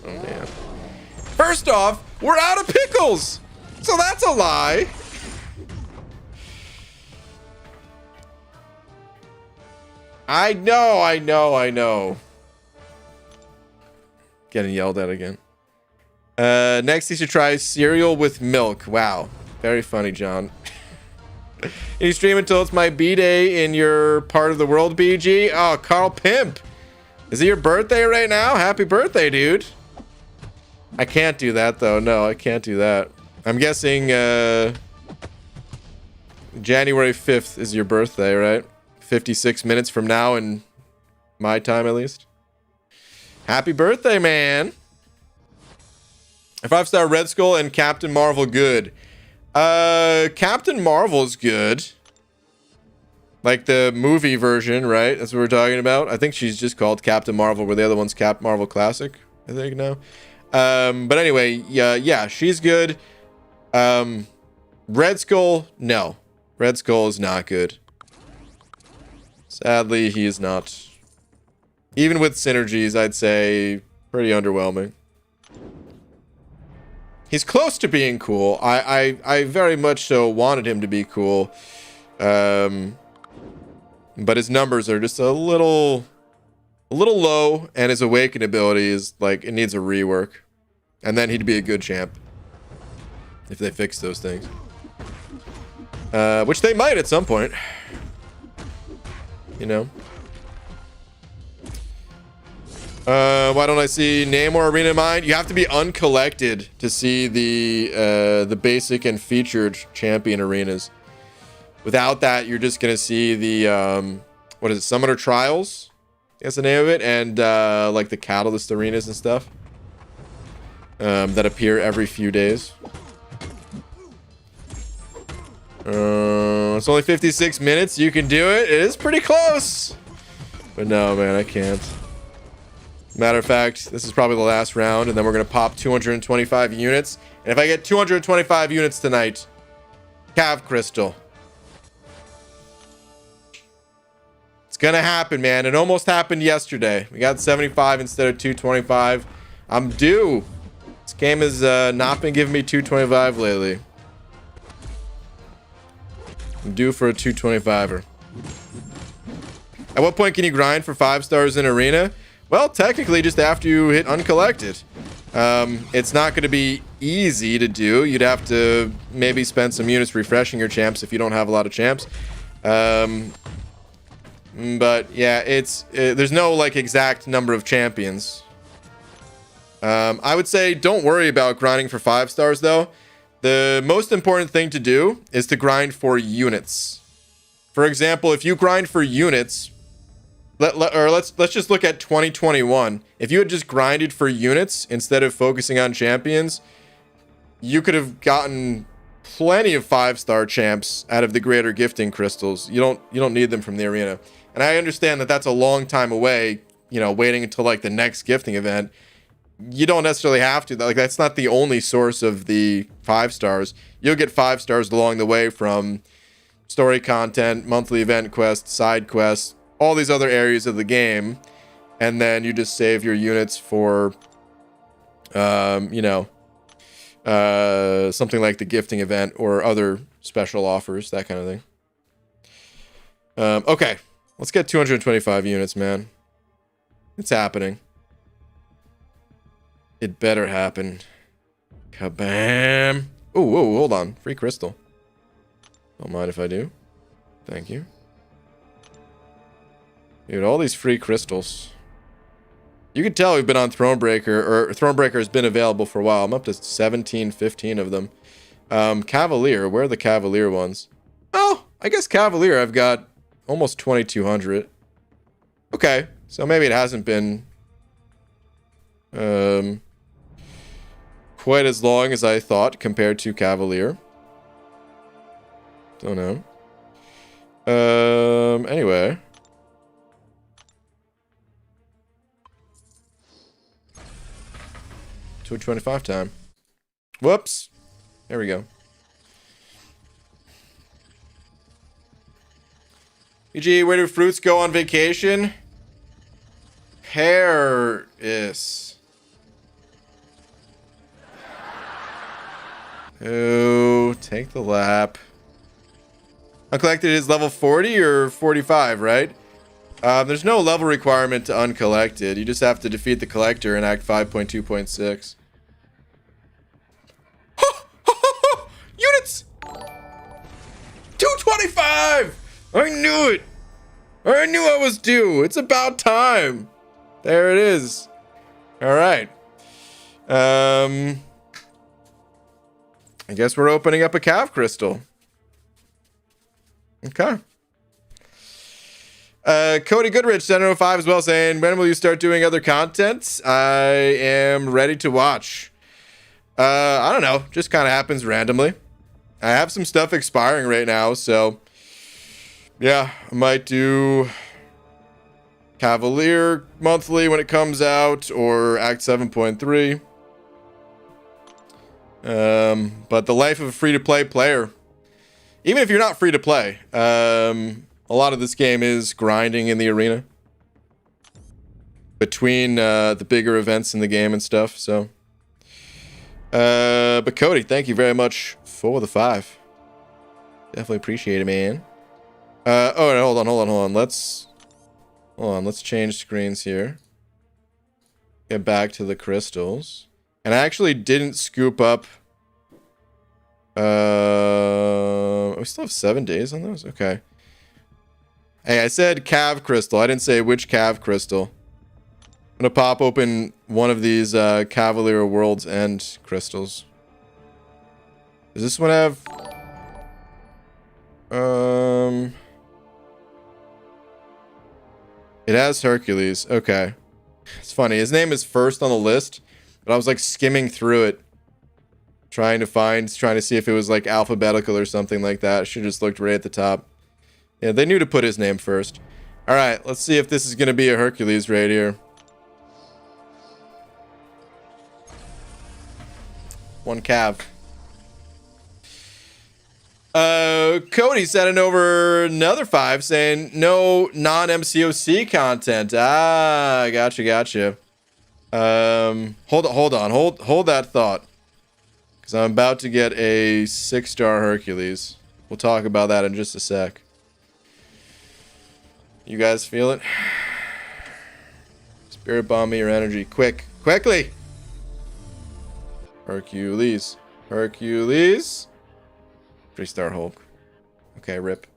Oh, man. First off, we're out of pickles! So that's a lie. I know. Getting yelled at again. Next, you should try cereal with milk. Wow. Very funny, John. You stream until it's my B-day in your part of the world, BG? Oh, Carl Pimp. Is it your birthday right now? Happy birthday, dude. I can't do that, though. No, I can't do that. I'm guessing January 5th is your birthday, right? 56 minutes from now in my time, at least. Happy birthday, man. A 5-star Red Skull and Captain Marvel good. Captain Marvel's good. Like the movie version, right? That's what we're talking about. I think she's just called Captain Marvel, where the other one's Cap Marvel Classic, I think now. But anyway, yeah, she's good. Red Skull, no. Red Skull is not good. Sadly, he is not. Even with synergies, I'd say pretty underwhelming. He's close to being cool. I very much so wanted him to be cool. But his numbers are just a little low, and his awaken ability is like, it needs a rework. And then he'd be a good champ if they fix those things. Which they might at some point. You know. Why don't I see Namor Arena Mine? You have to be uncollected to see the basic and featured champion arenas. Without that, you're just gonna see the what is it, Summoner Trials? That's the name of it, and like the Catalyst arenas and stuff that appear every few days. It's only 56 minutes. You can do it. It is pretty close. But no, man, I can't. Matter of fact, this is probably the last round, and then we're going to pop 225 units. And if I get 225 units tonight, Cav Crystal. It's going to happen, man. It almost happened yesterday. We got 75 instead of 225. I'm due. This game has not been giving me 225 lately. I'm due for a 225er. At what point can you grind for 5 stars in Arena? Well, technically, just after you hit Uncollected. It's not going to be easy to do. You'd have to maybe spend some units refreshing your champs if you don't have a lot of champs. But yeah, there's no like exact number of champions. I would say don't worry about grinding for 5 stars though. The most important thing to do is to grind for units. For example, if you grind for units, let's just look at 2021. If you had just grinded for units instead of focusing on champions, you could have gotten plenty of 5-star champs out of the greater gifting crystals. You don't need them from the arena. And I understand that that's a long time away, you know, waiting until like the next gifting event. You don't necessarily have to. Like, that's not the only source of the 5 stars. You'll get 5 stars along the way from story content, monthly event quests, side quests, all these other areas of the game. And then you just save your units for, you know, something like the gifting event or other special offers, that kind of thing. Okay, let's get 225 units, man. It's happening. It better happen. Kabam! Oh, whoa, hold on. Free crystal. Don't mind if I do. Thank you. Dude, all these free crystals. You can tell we've been on Thronebreaker, or Thronebreaker has been available for a while. I'm up to 17, 15 of them. Cavalier, where are the Cavalier ones? Oh, I guess Cavalier I've got almost 2,200. Okay, so maybe it hasn't been quite as long as I thought compared to Cavalier. Don't know. Anyway. $225 time. Whoops. There we go. EG, where do fruits go on vacation? Paris. Oh, take the lap. Uncollected is level 40 or 45, right? There's no level requirement to uncollected. You just have to defeat the collector in Act 5.2.6. Units! 225! I knew it! I knew I was due. It's about time. There it is. Alright. I guess we're opening up a Cav Crystal. Okay. Cody Goodrich, 705 as well, saying, when will you start doing other content? I am ready to watch. I don't know. Just kind of happens randomly. I have some stuff expiring right now, so yeah, I might do Cavalier monthly when it comes out, or Act 7.3. But the life of a free-to-play player, even if you're not free-to-play, a lot of this game is grinding in the arena between the bigger events in the game and stuff. So, but Cody, thank you very much for the 5. Definitely appreciate it, man. Oh, no, hold on. Let's change screens here. Get back to the crystals. And I actually didn't scoop up. We still have 7 days on those. Okay. Hey, I said Cav Crystal. I didn't say which Cav Crystal. I'm gonna pop open one of these Cavalier World's End crystals. Does this one have... It has Hercules. Okay. It's funny. His name is first on the list, but I was like skimming through it, trying to see if it was like alphabetical or something like that. I should have just looked right at the top. Yeah, they knew to put his name first. All right, let's see if this is going to be a Hercules right here. One cav. Cody sending over another 5 saying no non-MCOC content. Ah, gotcha. Hold that thought. Because I'm about to get a 6-star Hercules. We'll talk about that in just a sec. You guys feel it? Spirit bomb me your energy. Quickly! Hercules. 3-star Hulk. Okay, rip.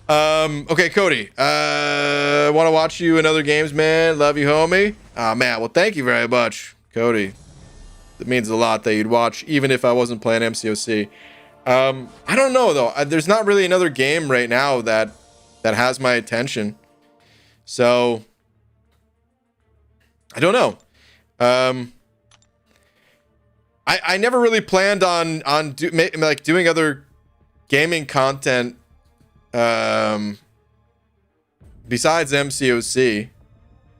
Okay, Cody. Want to watch you in other games, man. Love you, homie. Ah, man. Well, thank you very much, Cody. It means a lot that you'd watch, even if I wasn't playing MCOC. I don't know, though. There's not really another game right now that has my attention. So, I don't know. I never really planned on doing other gaming content besides MCOC.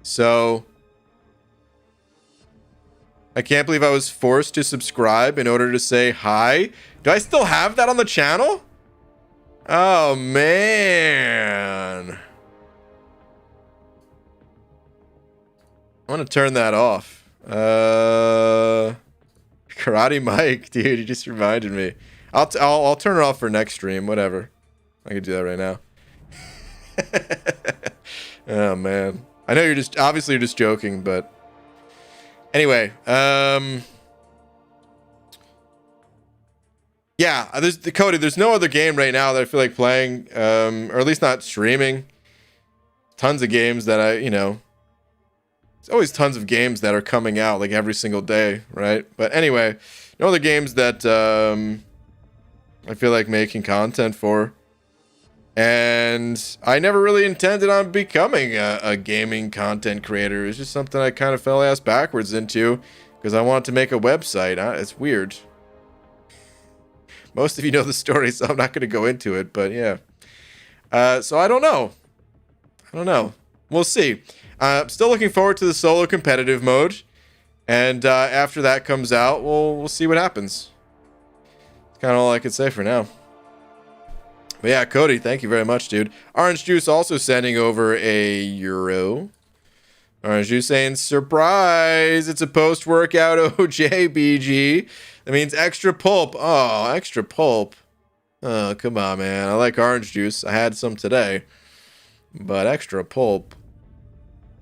So I can't believe I was forced to subscribe in order to say hi. Do I still have that on the channel? Oh man. I want to turn that off. Karate Mike, dude, you just reminded me. I'll turn it off for next stream, whatever. I could do that right now. Oh man, I know you're just joking, but anyway, yeah, Cody. There's no other game right now that I feel like playing, or at least not streaming. Tons of games that there's always tons of games that are coming out like every single day, right? But anyway, no other games that I feel like making content for. And I never really intended on becoming a gaming content creator. It's just something I kind of fell ass backwards into because I wanted to make a website. It's weird. Most of you know the story, so I'm not going to go into it, but yeah. So I don't know. We'll see. I'm still looking forward to the solo competitive mode, and after that comes out, we'll see what happens. That's kind of all I could say for now. But yeah, Cody, thank you very much, dude. Orange Juice also sending over €1. Orange Juice saying, surprise, it's a post-workout OJBG. That means extra pulp. Oh, extra pulp. Oh, come on, man. I like orange juice. I had some today. But extra pulp.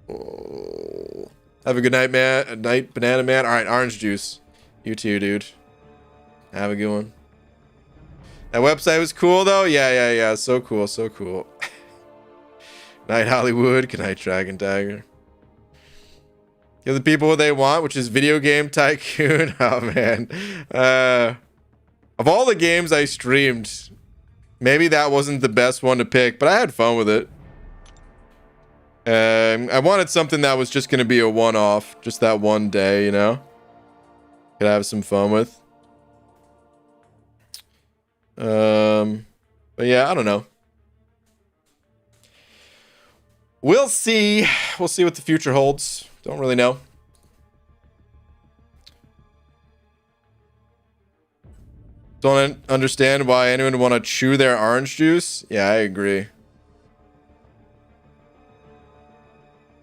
Oh. Have a good night, man. A night, banana man. All right, orange juice. You too, dude. Have a good one. That website was cool, though. Yeah. So cool. Night Hollywood. Good night, Dragon Dagger. Give the people what they want, which is Video Game Tycoon. Oh, man. Of all the games I streamed, maybe that wasn't the best one to pick, but I had fun with it. I wanted something that was just going to be a one-off, just that one day, Could have some fun with. But yeah, I don't know. We'll see. We'll see what the future holds. Don't really know. Don't understand why anyone would want to chew their orange juice. Yeah, I agree.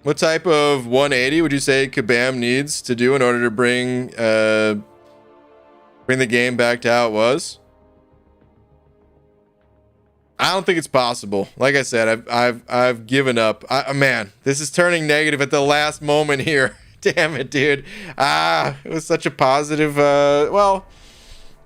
What type of 180 would you say Kabam needs to do in order to bring the game back to how it was? I don't think it's possible. Like I said, I've given up. Man, this is turning negative at the last moment here. Damn it, dude. It was such a positive. Well,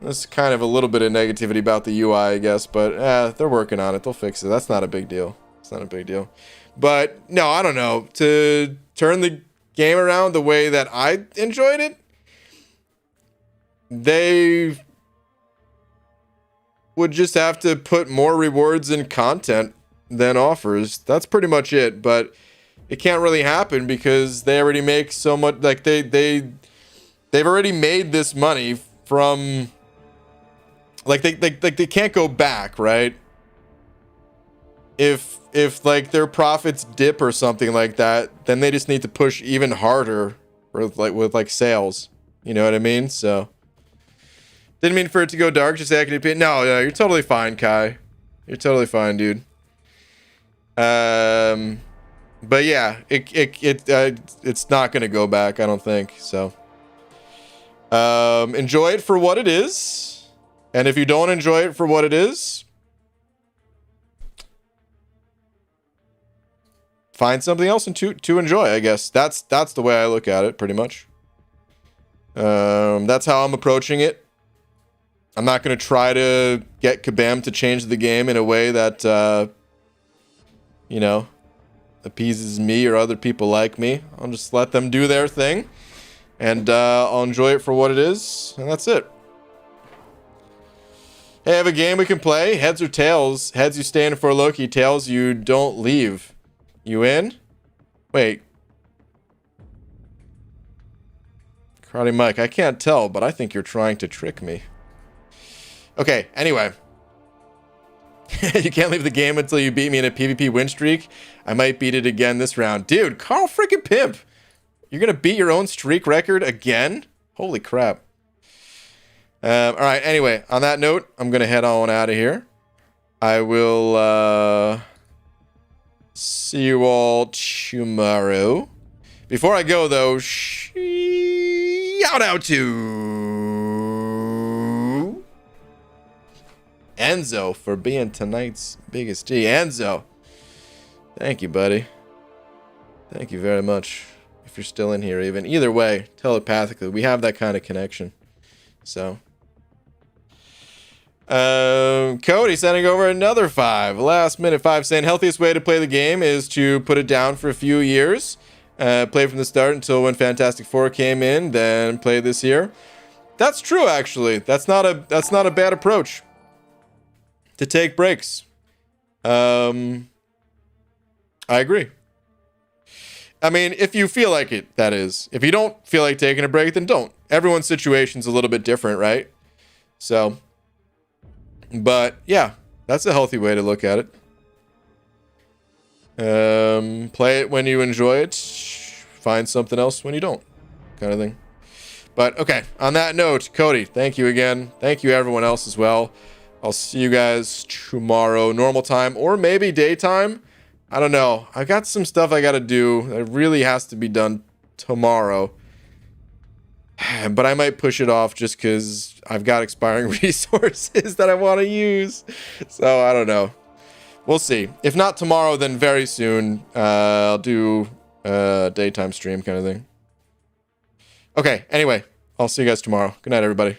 there's kind of a little bit of negativity about the UI, I guess, but they're working on it. They'll fix it. That's not a big deal. It's not a big deal. But no, I don't know. To turn the game around the way that I enjoyed it, they would just have to put more rewards in content than offers. That's pretty much it. But it can't really happen because they already make so much. Like they've already made this money from. Like they can't go back, right? If like their profits dip or something like that, then they just need to push even harder with like sales. You know what I mean? So didn't mean for it to go dark. Just acting. No, you're totally fine, Kai. You're totally fine, dude. But yeah, it's not gonna go back. I don't think so. Enjoy it for what it is, and if you don't enjoy it for what it is, find something else to enjoy. I guess that's the way I look at it, pretty much. That's how I'm approaching it. I'm not going to try to get Kabam to change the game in a way that, you know, appeases me or other people like me. I'll just let them do their thing, and I'll enjoy it for what it is, and that's it. Hey, I have a game we can play. Heads or tails? Heads, you stay in for Loki. Tails, you don't leave. You in? Wait. Karate Mike, I can't tell, but I think you're trying to trick me. Okay, anyway. You can't leave the game until you beat me in a PvP win streak. I might beat it again this round. Dude, Carl freaking Pimp. You're going to beat your own streak record again? Holy crap. Alright, anyway, on that note, I'm going to head on out of here. I will see you all tomorrow. Before I go, though, shout out to Enzo for being tonight's biggest G. Enzo, thank you, buddy. Thank you very much. If you're still in here, even. Either way, telepathically, we have that kind of connection. So, Cody sending over another 5. Last minute 5 saying, healthiest way to play the game is to put it down for a few years. Play from the start until when Fantastic Four came in, then play this year. That's true, actually. That's not a bad approach. To take breaks. I agree. I mean, if you feel like it, that is. If you don't feel like taking a break, then don't. Everyone's situation's a little bit different, right? So, but yeah, that's a healthy way to look at it. Play it when you enjoy it. Find something else when you don't, kind of thing. But okay, on that note, Cody, thank you again. Thank you everyone else as well. I'll see you guys tomorrow, normal time, or maybe daytime. I don't know. I got some stuff I got to do that really has to be done tomorrow. But I might push it off just because I've got expiring resources that I want to use. So I don't know. We'll see. If not tomorrow, then very soon. I'll do a daytime stream kind of thing. Okay, anyway, I'll see you guys tomorrow. Good night, everybody.